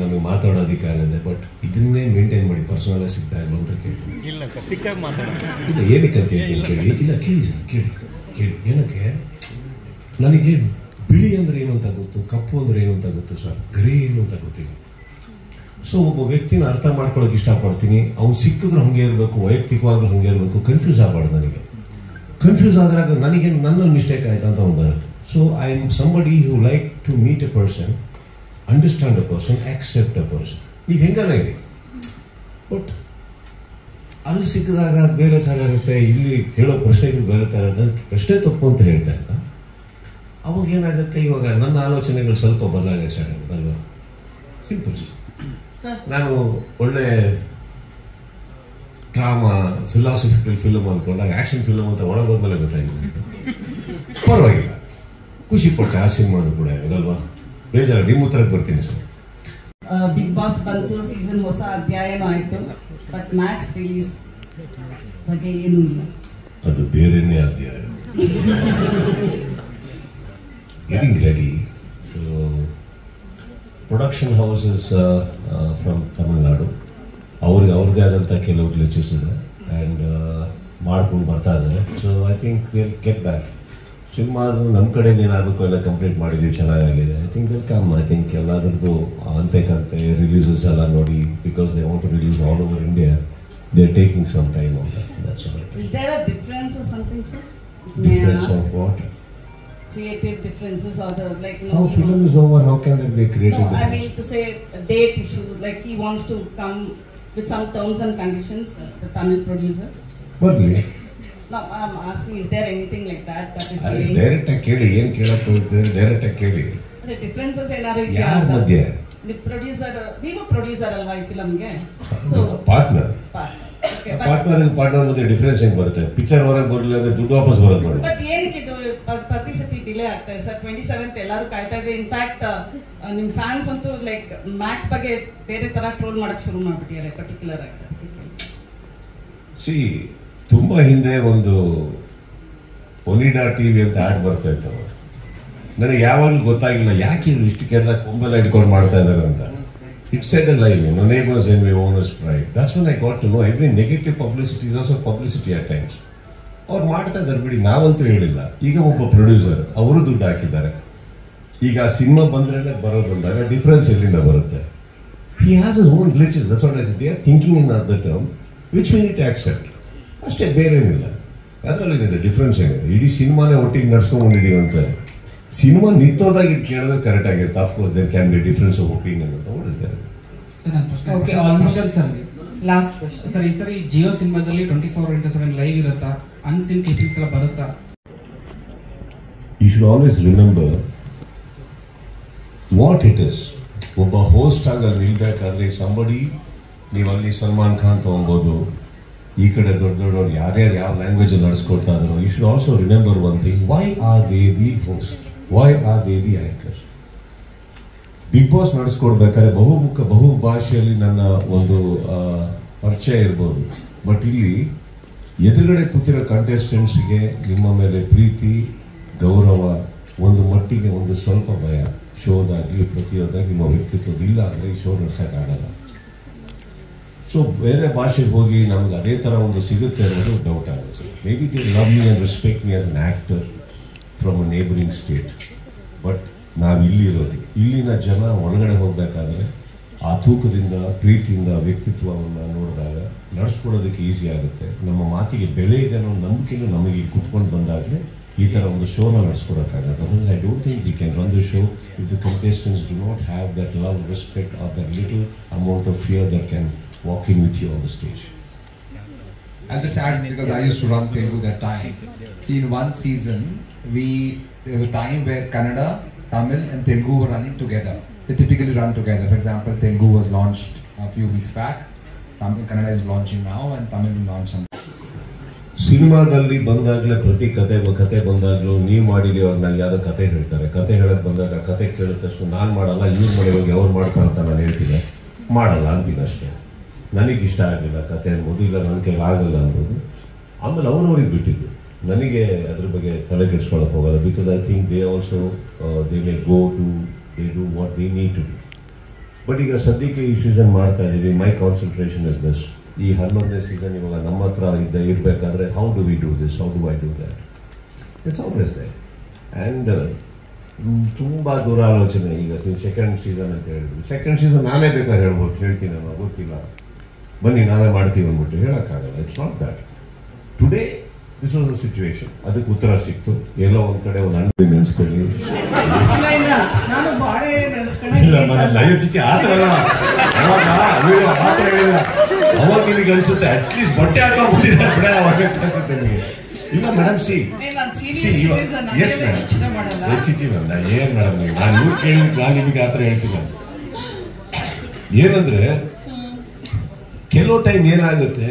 ನಮಗೆ ಮಾತಾಡೋ ಅಧಿಕಾರ ಇದೆ, ಬಟ್ ಇದನ್ನೇ ಮೇಂಟೈನ್ ಮಾಡಿ. ಪರ್ಸನಲ್ ಆಗಿ ಸಿಗ್ತಾ ಇಲ್ಲ ಅಂತ ಕೇಳ್ತೀನಿ. ಇಲ್ಲ ಸರ್, ಸಿಕ್ಕಾಗಿ ಮಾತಾಡೋದು ಇಲ್ಲ, ಏನಕ್ಕೆ ಅಂತ ಹೇಳ್ತೀನಿ ಕೇಳಿ. ಇಲ್ಲ ಕೇಳಿ ಸರ್, ಕೇಳಿ. ಏನಕ್ಕೆ ನನಗೆ ಬಿಳಿ ಅಂದ್ರೆ ಏನು ಅಂತ ಗೊತ್ತು, ಕಪ್ಪು ಅಂದ್ರೆ ಏನು ಅಂತ ಗೊತ್ತು ಸರ್, ಗ್ರೇ ಏನು ಅಂತ ಗೊತ್ತಿಲ್ಲ. ಸೊ ಒಬ್ಬ ವ್ಯಕ್ತಿನ ಅರ್ಥ ಮಾಡ್ಕೊಳ್ಳೋಕೆ ಇಷ್ಟಪಡ್ತೀನಿ. ಅವ್ನು ಸಿಕ್ಕಿದ್ರು ಹಂಗೆ ಇರಬೇಕು, ವೈಯಕ್ತಿಕವಾಗ್ಲೂ ಹಂಗೆ ಇರಬೇಕು. ಕನ್ಫ್ಯೂಸ್ ಆಗಬಾರ್ದು. ನನಗೆ ಕನ್ಫ್ಯೂಸ್ ಆದಾಗ ನನಗೆ ನನ್ನಲ್ಲಿ ಮಿಸ್ಟೇಕ್ ಆಯ್ತು ಅಂತ ಅವ್ನು ಬರುತ್ತೆ. So I am somebody who like to meet a person, understand a person, accept a person. ಈಗ ಹೆಂಗಲ್ಲ ಇದೆ, ಬಟ್ ಅಲ್ಲಿ ಸಿಕ್ಕಿದಾಗ ಬೇರೆ ಥರ ಇರುತ್ತೆ, ಇಲ್ಲಿ ಕೇಳೋ ಪ್ರಶ್ನೆಗಳು ಬೇರೆ ಥರ ಇರುತ್ತೆ. ಪ್ರಶ್ನೆ ತಪ್ಪು ಅಂತ ಹೇಳ್ತಾ ಇಲ್ಲ. ಅವಾಗ ಏನಾಗುತ್ತೆ, ಇವಾಗ ನನ್ನ ಆಲೋಚನೆಗಳು ಸ್ವಲ್ಪ ಬದಲಾಗಕ್ಕೆ ಸ್ಟಾರ್ಟ್ ಆಗುತ್ತೆ ಅಲ್ವಾ? ಸಿಂಪಲ್. ನಾನು ಒಳ್ಳೆ ಡ್ರಾಮಾ, ಫಿಲಾಸಫಿಕಲ್ ಫಿಲ್ಮ್ ಅಂದ್ಕೊಂಡಾಗ ಆ್ಯಕ್ಷನ್ ಫಿಲ್ಮ್ ಅಂತ ಒಳಗೋದ್ಮೇಲೆ ಗೊತ್ತಾಗಿದೆ. ಪರವಾಗಿಲ್ಲ, ಖುಷಿ ಪಟ್ಟೆ. ಆ ಸಿನಿಮಾನು ಕೂಡ ಇರೋದಲ್ವಾ? ಬೇಜಾರ. ನಿಮ್ಮ ಉತ್ತರಕ್ಕೆ ಬರ್ತೀನಿ ಸರ್. ಬಿಗ್ ಬಾಸ್ ಬಂತು, ಸೀಸನ್ ಹೊಸ ಅಧ್ಯಾಯನೂ ಆಯ್ತು, ಬಟ್ ಮ್ಯಾಕ್ಸ್ ರಿಲೀಸ್ ಬಗ್ಗೆ ಏನೂ ಇಲ್ಲ. ಅದು ಬೇರೆನೇ ಅಧ್ಯಾಯ. Getting ready. So production houses from Tamil Nadu, ಅವ್ರಿಗೆ ಅವ್ರದ್ದೇ ಆದಂಥ ಕೆಲವು ಗ್ಲಿಚಸ್ ಇದೆ ಆ್ಯಂಡ್ ಮಾಡ್ಕೊಂಡು ಬರ್ತಾ ಇದ್ದಾರೆ. So I think will get back. Cinema ನಮ್ಮ ಕಡೆಯಿಂದ ಏನಾಗಬೇಕು ಎಲ್ಲ ಕಂಪ್ಲೀಟ್ ಮಾಡಿದ್ದೀವಿ, ಚೆನ್ನಾಗಿದೆ. I think will come. I think ಎಲ್ಲಾದ್ರದ್ದು ಅಂತೆ ರಿಲೀಸಸ್ ಎಲ್ಲ ನೋಡಿ, because they want to release all over India, they are taking some time on that. That's all. Is there a difference or something, sir? Difference of what? Creative differences or the like. How film is over? How can there be a creative No, difference? I mean to say a date issue. Like he wants to come with some terms and conditions. The Tamil producer. Probably. No, I'm asking, is there anything like that that is ಅದೇ really? Direct ಆಗಿ ಕೇಳಿ, ಏನು ಕೇಳಕ್ಕೆ ಹೋಗ್ತದೆ, direct ಆಗಿ ಕೇಳಿ. The differences ಏನಾದ್ರು ಯಾರ ಮಧ್ಯೆ? With producer, ನೀವು producer ಅಲ್ವಾ ಈ ಫಿಲ್ಮ್ಗೆ? So partner. Okay, ಪಾರ್ಟ್ನರ್ ಮಧ್ಯೆ ಡಿಫರೆನ್ಸ್ ಹೆಂಗ್ ಬರುತ್ತೆ? ಪಿಕ್ಚರ್ ಹೊರಗೆ ಬರಲಿಲ್ಲ ಅಂದ್ರೆ ದುಡ್ಡು ವಾಪಸ್ ಬರೋದು ನೋಡಿ. ಬಟ್ ಏನಕ್ಕೆ ಇದು ಪ್ರತಿ ಸತಿ ಡಿಲೇ ಆಗ್ತಾ ಇದೆ ಸರ್? 27th ಎಲ್ಲರೂ ಕಾಯ್ತಾ ಇದ್ರೆ. ಇನ್ಫ್ಯಾಕ್ಟ್ ನಿಮ್ ಫ್ಯಾನ್ಸ್ ಅಂತೂ ಲೈಕ್ ಮ್ಯಾಕ್ಸ್ ಬಗ್ಗೆ ಬೇರೆ ತರ ಟ್ರೋಲ್ ಮಾಡಕ್ ಶುರು ಮಾಡ್ಬಿಟ್ಟಿದ್ದಾರೆ ಪರ್ಟಿಕ್ಯುಲರ್ ಆಗಿ. ತುಂಬಾ ಹಿಂದೆ ಒಂದು ಒನಿಡಾ ಟಿವಿ ಅಂತ ಆಡ್ ಬರ್ತಾ ಇತ್ತು. ನನಗೆ ಯಾವಾಗಲೂ ಗೊತ್ತಾಗಿಲ್ಲ ಯಾಕೆ ಇಷ್ಟು ಕೆಟ್ಟದಾಗ ಕೊಂಬೆಲ್ಲ ಹಿಡ್ಕೊಂಡು ಮಾಡ್ತಾ ಇದ್ದಾರೆ ಅಂತ. It said a lie, you know, neighbors envy, owners pride. That's when I got to know every negative publicity is also publicity at times. ಅವ್ರು ಮಾಡ್ತಾ ಇದ್ದಾರೆ ಬಿಡಿ, ನಾವಂತೂ ಹೇಳಿಲ್ಲ. ಈಗ ಒಬ್ಬ ಪ್ರೊಡ್ಯೂಸರ್, ಅವರು ದುಡ್ಡು ಹಾಕಿದ್ದಾರೆ. ಈಗ ಸಿನಿಮಾ ಬಂದ್ರೆ ಬರೋದಂದಾಗ ಡಿಫ್ರೆನ್ಸ್ ಎಲ್ಲಿಂದ ಬರುತ್ತೆ? He has his own glitches. That's what I said. They are thinking in the term which we need to accept. ಅಷ್ಟೇ, ಬೇರೇನಿಲ್ಲ. ಅದರಲ್ಲಿ ಡಿಫ್ರೆನ್ಸ್ ಏನಿದೆ? ಇಡೀ ಸಿನಿಮಾನೇ ಒಟ್ಟಿಗೆ ನಡ್ಸ್ಕೊಂಡು ಬಂದಿದ್ದೀವಿ ಅಂತ. ಸಿನಿಮಾ ನಿಂತೋದಾಗ ಇದು ಕೇಳಿದ್ರೆ ಕರೆಕ್ಟ್ ಆಗಿರುತ್ತೆ. Of course there can be difference of opinion ಅಂತ ಓಡಿಸ್ತಾರೆ. Okay, almost sir last question sir. ಈ ಸರಿ ಜಿಯೋ ಸಿನಿಮಾದಲ್ಲಿ 24/7 ಲೈವ್ ಇರುತ್ತಾ? ಅನ್ಸಿನ್ ಕ್ಲಿಪ್ಪಿಂಗ್ಸ್ ಎಲ್ಲ ಬರುತ್ತಾ? You should always remember what it is. ಒಬ್ಬ ಹೋಸ್ಟ್ ಆಗಿ ಅಲ್ಲಿ ನಿಲ್ಬೇಕಾದ್ರೆ ಸಂಬಡಿ, ನೀವು ಅಲ್ಲಿ ಸಲ್ಮಾನ್ ಖಾನ್ ತಗೊಬೋದು, ಈ ಕಡೆ ದೊಡ್ಡ ದೊಡ್ಡವ್ರು ಯಾರ್ಯಾರು ಯಾವ ಲ್ಯಾಂಗ್ವೇಜ್ ನಡೆಸ್ಕೊಡ್ತಾ ಇದ್ರು. You should also remember one thing, why are they the host, why are they the anchor. Bigg Boss ನಡೆಸ್ಕೊಡ್ಬೇಕಾದ್ರೆ ಬಹು ಭಾಷೆಯಲ್ಲಿ ನನ್ನ ಒಂದು ಪರಿಚಯ ಇರ್ಬೋದು, ಬಟ್ ಇಲ್ಲಿ ಎದುರುಗಡೆ ಕೂತಿರೋ ಕಂಟೆಸ್ಟೆಂಟ್ಸ್ಗೆ ನಿಮ್ಮ ಮೇಲೆ ಪ್ರೀತಿ, ಗೌರವ, ಒಂದು ಮಟ್ಟಿಗೆ ಒಂದು ಸ್ವಲ್ಪ ಭಯ. ಶೋದಾಗಿ ಪ್ರತಿಯೊಂದಾಗಿ ನಿಮ್ಮ ವ್ಯಕ್ತಿತ್ವದ ಇಲ್ಲ ಅಂದರೆ ಈ ಶೋ ನಡೆಸೋಕ್ಕಾಗಲ್ಲ. ಸೊ ಬೇರೆ ಭಾಷೆಗೆ ಹೋಗಿ ನಮ್ಗೆ ಅದೇ ಥರ ಒಂದು ಸಿಗುತ್ತೆ ಅನ್ನೋದು ಡೌಟ್ ಆಗುತ್ತೆ. May be they love me and respect me as an actor from a neighbouring state. But ನಾವು ಇಲ್ಲಿರೋದು, ಇಲ್ಲಿನ ಜನ ಒಳಗಡೆ ಹೋಗಬೇಕಾದ್ರೆ ಆ ತೂಕದಿಂದ, ಪ್ರೀತಿಯಿಂದ, ವ್ಯಕ್ತಿತ್ವವನ್ನು ನೋಡಿದಾಗ ನಡೆಸ್ಕೊಡೋದಕ್ಕೆ ಈಸಿ ಆಗುತ್ತೆ. ನಮ್ಮ ಮಾತಿಗೆ ಬೆಲೆ ಇದೆ ಅನ್ನೋ ನಂಬಿಕೆನೂ ನಮಗೆ ಇಲ್ಲಿ ಕುತ್ಕೊಂಡು ಬಂದಾಗಲೇ ಈ ಥರ ಒಂದು ಶೋನ ನಡೆಸ್ಕೊಡೋಕ್ಕಾಗತ್ತೆ. ಅದರಿಂದ I don't think we can run the show if the contestants do not have that love, respect or that little amount of fear that can walk in with you on the stage. I'll just add, because I used to run Telugu that time. In one season, there was a time where Kannada, Tamil and Telugu were running together. They typically run together. For example, Telugu was launched a few weeks back. Kannada is launching now and Tamil will launch some. ಸಿನಿಮಾದಲ್ಲಿ ಬಂದಾಗಲೇ ಪ್ರತಿ ಕತೆ ಬಂದಾಗಲೂ ನೀವು ಮಾಡಿರಿ, ಅವ್ರು ನನಗೆ ಯಾವುದೋ ಕತೆ ಹೇಳ್ತಾರೆ. ಕತೆ ಹೇಳೋದು ಬಂದಾಗ ಕತೆ ಕೇಳಿದ ತಕ್ಷಣ ನಾನು ಮಾಡಲ್ಲ, ಇವ್ರು ಮಾಡಿ ಹೋಗಿ ಅವ್ರು ಮಾಡ್ತಾರೆ ಅಂತ ನಾನು ಹೇಳ್ತೀನಿ, ಮಾಡಲ್ಲ ಅಂತೀನಿ ಅಷ್ಟೇ. ನನಗಿಷ್ಟ ಆಗಲಿಲ್ಲ ಕತೆ ಅನ್ಬೋದು, ಇಲ್ಲ ನನ್ನ ಕೈಲಿ ಆಗಲ್ಲ ಅನ್ಬೋದು. ಆಮೇಲೆ ಅವ್ರಿಗೆ ಬಿಟ್ಟಿದ್ದು, ನನಗೆ ಅದ್ರ ಬಗ್ಗೆ ತಲೆ ಕೆಡ್ಸ್ಕೊಳಕ್ಕೆ ಹೋಗಲ್ಲ. Because I think they also they may go to they do what they need to do. But ಈಗ ಸದ್ಯಕ್ಕೆ ಈ ಸೀಸನ್ ಮಾಡ್ತಾ ಇದ್ದೀವಿ. My concentration is this. ಈ 11ನೇ ಸೀಸನ್ ಇವಾಗ ನಮ್ಮ ಹತ್ರ ಇರಬೇಕಾದ್ರೆ how do we do this, how do I do that, it's always they. And ತುಂಬ ದೂರ ಆಲೋಚನೆ. ಈಗ ಸೆಕೆಂಡ್ ಸೀಸನ್ ಅಂತ ಹೇಳಿದ್ವಿ. ಸೆಕೆಂಡ್ ಸೀಸನ್ ನಾನೇ ಬೇಕಾದ್ರೆ ಹೇಳ್ಬೋದು, ಹೇಳ್ತೀನಿ ನಾನು, ಗೊತ್ತಿಲ್ಲ, ಬನ್ನಿ ನಾವೇ ಮಾಡ್ತೀವಿ ಅಂದ್ಬಿಟ್ಟು ಹೇಳೋಕ್ಕಾಗಲ್ಲ. It's not that. Today this was a situation, ಅದಕ್ಕೆ ಉತ್ತರ ಸಿಕ್ತು. ಎಲ್ಲೋ ಒಂದು ಕಡೆ ಒಂದು ಅಂಗಡಿ ನೆನೆಸ್ಕೊಳ್ಳಿ. ನಾನು ಬಾಳೆ ಅವಾಗ ನಿಮಗೆ ಅನ್ಸುತ್ತೆ ಅಟ್ಲೀಸ್ಟ್ ಬಟ್ಟೆ ಹಾಕೊಂಡ್ಬಿಟ್ಟಿದ್ದಾರೆ ಬಿಡ, ಅವಾಗ ಅನ್ಸುತ್ತೆ ನಿಮಗೆ. ಇಲ್ಲ ಮೇಡಮ್, ಹೆಚ್ಚಿತಿ ಮ್ಯಾಮ್. ನಾನು ಏನ್ ಮೇಡಮ್, ನಾನು ಇವ್ರು ಕೇಳಿದಕ್ಕೆ ನಾನು ನಿಮಗೆ ಆ ಥರ ಹೇಳ್ತೀನಿ. ಏನಂದ್ರೆ ಕೆಲವು ಟೈಮ್ ಏನಾಗುತ್ತೆ,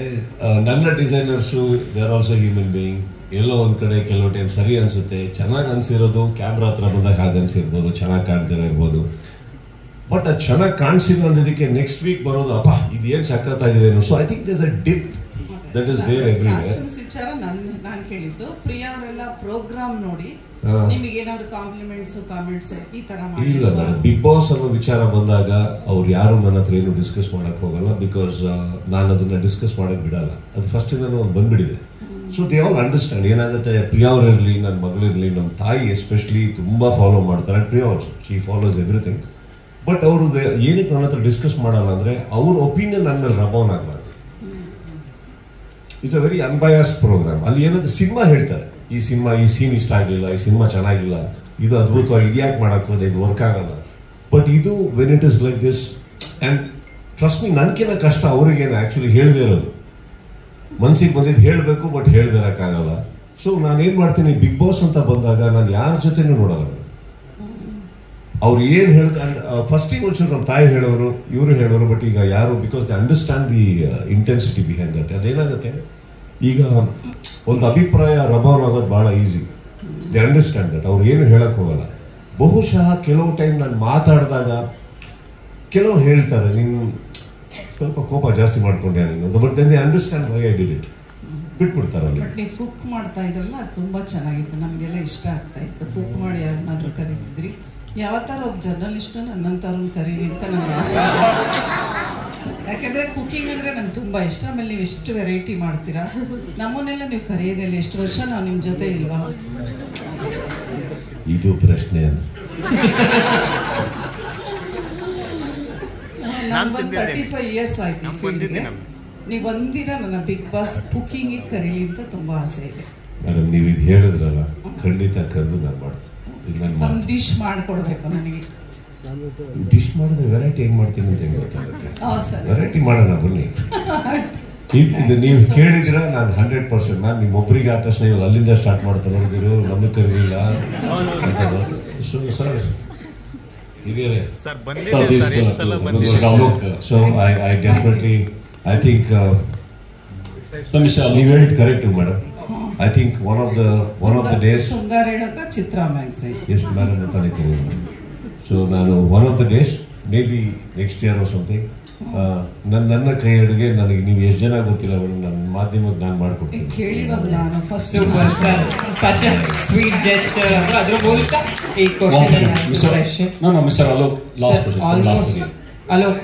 ನನ್ನ designers they are also human being. ಎಲ್ಲೋ ಒಂದ್ ಕಡೆ ಕೆಲವು ಟೈಮ್ ಸರಿ ಅನ್ಸುತ್ತೆ, ಚೆನ್ನಾಗಿ ಅನ್ಸಿರೋದು ಕ್ಯಾಮ್ರಾ ಹತ್ರ ಬಂದಾಗ ಹಾಗೆ ಅನ್ಸಿರ್ಬೋದು, ಚೆನ್ನಾಗಿ ಕಾಣ್ತಿರೋ ಇರ್ಬೋದು. ಬಟ್ ಅದು ಚೆನ್ನಾಗಿ ಕಾಣಿಸಿಲ್ಲ ಅನ್ನೋದಕ್ಕೆ ನೆಕ್ಸ್ಟ್ ವೀಕ್ ಬರೋದು, ಅಪ್ಪ ಇದೇನು ಸಖತ್ತಾಗಿದೆ. So I think there's a dip that is there everywhere. ನಾನು ಕೇಳಿದ್ದು ಪ್ರಿಯಾ ಅವರೆಲ್ಲ ಪ್ರೋಗ್ರಾಮ್ ನೋಡಿ ನಿಮಗೆ ಏನಾದ್ರು ಕಾಂಪ್ಲಿಮೆಂಟ್ಸ್ ಕಾಮೆಂಟ್ಸ್ ಈ ತರ ಇಲ್ಲ ಮೇಡಮ್, ಬಿಗ್ ಬಾಸ್ ಅನ್ನೋ ವಿಚಾರ ಬಂದಾಗ ಅವ್ರು ಯಾರು ನನ್ನ ಹತ್ರ ಏನು ಡಿಸ್ಕಸ್ ಮಾಡಕ್ ಹೋಗಲ್ಲ. ಬಿಕಾಸ್ ನಾನು ಅದನ್ನ ಡಿಸ್ಕಸ್ ಮಾಡಕ್ ಬಿಡಲ್ಲ. ಅದು ಫಸ್ಟ್ ಇಂದನೂ ಒಂದು ಬಂದ್ಬಿಡಿದೆ. So they all understand. ಏನಾಗುತ್ತೆ, ಪ್ರಿಯಾ ಅವರಿರಲಿ, ನನ್ನ ಮಗಳಿರಲಿ, ನಮ್ಮ ತಾಯಿ ಎಸ್ಪೆಷಲಿ ತುಂಬಾ ಫಾಲೋ ಮಾಡ್ತಾರೆ. Priya also she follows everything. But ಅವರು ಏನಕ್ಕೆ ನನ್ನ ಹತ್ರ ಡಿಸ್ಕಸ್ ಮಾಡಲ್ಲ ಅಂದ್ರೆ ಅವ್ರ ಒಪಿನಿಯನ್ ನನ್ನ ಮೇಲೆ ರಬೌನ್ ಆಗಬಾರ್ದು. It's a very unbiased programme. ಅಲ್ಲಿ ಏನಾದ್ರು ಸಿನಿಮಾ ಹೇಳ್ತಾರೆ, ಈ ಸೀನ್ ಇಷ್ಟ ಆಗಲಿಲ್ಲ, ಈ ಸಿನಿಮಾ ಚೆನ್ನಾಗಿಲ್ಲ, ಇದು ಅದ್ಭುತವಾಗಿ ಇದ್ಯಾಕೆ ಮಾಡಕ್ ಹೋದೆ, ಇದು ವರ್ಕ್ ಆಗಲ್ಲ. ಬಟ್ ಇದು when it is like this and trust me, ನನ್ಕಿಂತ ಕಷ್ಟ ಅವ್ರಿಗೇನು ಆಕ್ಚುಲಿ ಹೇಳದೇ ಇರೋದು. ಮನ್ಸಿಗೆ ಬಂದಿದ್ದು ಹೇಳಬೇಕು, ಬಟ್ ಹೇಳ್ದೇ ಇರಕ್ಕಾಗಲ್ಲ. ಸೊ ನಾನೇನ್ ಮಾಡ್ತೀನಿ, ಬಿಗ್ ಬಾಸ್ ಅಂತ ಬಂದಾಗ ನಾನು ಯಾರ ಜೊತೆನೂ ನೋಡಲ್ಲ. ಅವ್ರು ಏನ್ ಹೇಳ್ತಾರೆ ಫಸ್ಟಿಗೆ ಒಂಚೂರು ನಮ್ಮ ತಾಯಿ ಹೇಳೋರು, ಇವರು ಹೇಳೋರು. ಬಟ್ ಈಗ ಯಾರು, because they understand the intensity behind that. ಅದೇನಾಗುತ್ತೆ, ಈಗ ಒಂದು ಅಭಿಪ್ರಾಯ ರಬೌನ್ ಆಗೋದು ಬಹಳ ಈಸಿ. They understand that. ಅವ್ರು ಏನು ಹೇಳಕ್ ಹೋಗಲ್ಲ. ಬಹುಶಃ ಕೆಲವು ಟೈಮ್ ನಾನು ಮಾತಾಡಿದಾಗ ಕೆಲವ್ರು ಹೇಳ್ತಾರೆ, ನೀನು ಸ್ವಲ್ಪ ಕೋಪ ಜಾಸ್ತಿ ಮಾಡ್ಕೊಂಡೆ ನೀನು, but then they understand why I did it. ಬಿಟ್ಬಿಡ್ತಾರಲ್ಲ. ಬಟ್ ನೀವು ಕುಕ್ ಮಾಡ್ತಾ ಇದ್ರಲ್ಲ, ಅದು ತುಂಬಾ ಚೆನ್ನಾಗಿತ್ತು, ನಮಗೆಲ್ಲ ಇಷ್ಟ ಆಗ್ತಾ ಇತ್ತು. ಕುಕ್ ಮಾಡಿ ಯಾರನ್ನಾದ್ರೂ ಕರೀತಿದ್ರಿ? ಯಾವತ್ತಾರು ಒಬ್ಬ ಜರ್ನಲಿಸ್ಟ್ ನನ್ನಂತವ್ರನ್ನ ಕರೀರಿ ಅಂತ ನನಗೆ ಆಸೆ. ಯಾಕಂದ್ರೆ ಕುಕಿಂಗ್ ಅಂದ್ರೆ ನಂಗೆ ತುಂಬಾ ಇಷ್ಟ. ಆಮೇಲೆ ನೀವು ಎಷ್ಟು ವೆರೈಟಿ ಮಾಡ್ತೀರಾ, ನಮ್ಮನ್ನೆಲ್ಲ ನೀವು ಕರೆಯೋದಿಲ್ಲ. ಎಷ್ಟು ವರ್ಷ ನಾವು ನಿಮ್ ಜೊತೆ ಇಲ್ವಾ? ಇದು ಪ್ರಶ್ನೆ. ನಾನು 35 ಇಯರ್ಸ್ ಆಯ್ತು. ನೀವು ಒಂದಿನ ನನ್ನ ಬಿಗ್ ಬಾಸ್ ಕುಕಿಂಗ್ ಕರೀಲಿ ಅಂತ ತುಂಬಾ ಆಸೆ ಇದೆ. ಮೇಡಮ್, ನೀವು ಇದು ಹೇಳಿದ್ರಲ್ಲ, ಖಂಡಿತ ಕರೆದು ನಾನು ಮಾಡ್ತೀನಿ. ಒಂದು ಡಿಶ್ ಮಾಡ್ಕೊಡ್ಬೇಕು ನನಗೆ. ಡಿಶ್ ಮಾಡಿದ್ರೆ ವೆರೈಟಿ ಹೆಂಗ್ ಮಾಡ್ತೀನಿ ಅಂತ ಹೆಂಗ್ ಗೊತ್ತಾಗುತ್ತೆ. ವೆರೈಟಿ ಮಾಡೋಣ ಬನ್ನಿ. ಇದು ನೀವು ಕೇಳಿದ್ರೆ ನಾನು 100%. ನಾನು ನಿಮ್ಮೊಬ್ಬರಿಗೆ ಆದ ತಕ್ಷಣ ಇವಾಗ ಅಲ್ಲಿಂದ ಸ್ಟಾರ್ಟ್ ಮಾಡ್ತಾ ನೋಡಿದ್ರು, ನಮಗೆ ಕರೀಲಿಲ್ಲ ಅಂತ. ಸರ್ ಇದೆಯೇ, so I definitely I think ನೀವು ಹೇಳಿದ್ correct madam. I think one of the days. Sungaredaka Chitra magazine. Yes, madam, so one of the days, maybe next year or something. ನನ್ನ ಕೈ ಅಡುಗೆ ನನಗೆ ನೀವು ಎಷ್ಟು ಜನ ಗೊತ್ತಿಲ್ಲ ಮೇಡಮ್, ನನ್ನ ಮಾಧ್ಯಮಕ್ಕೆ ನಾನು ಮಾಡ್ಕೊಡ್ತೀನಿ. ಕೇಳಿರೋದು ನಾನು first. Such a sweet gesture. ಅದರ ಮೂಲಕ ಈ question mister Alok, last question. Alok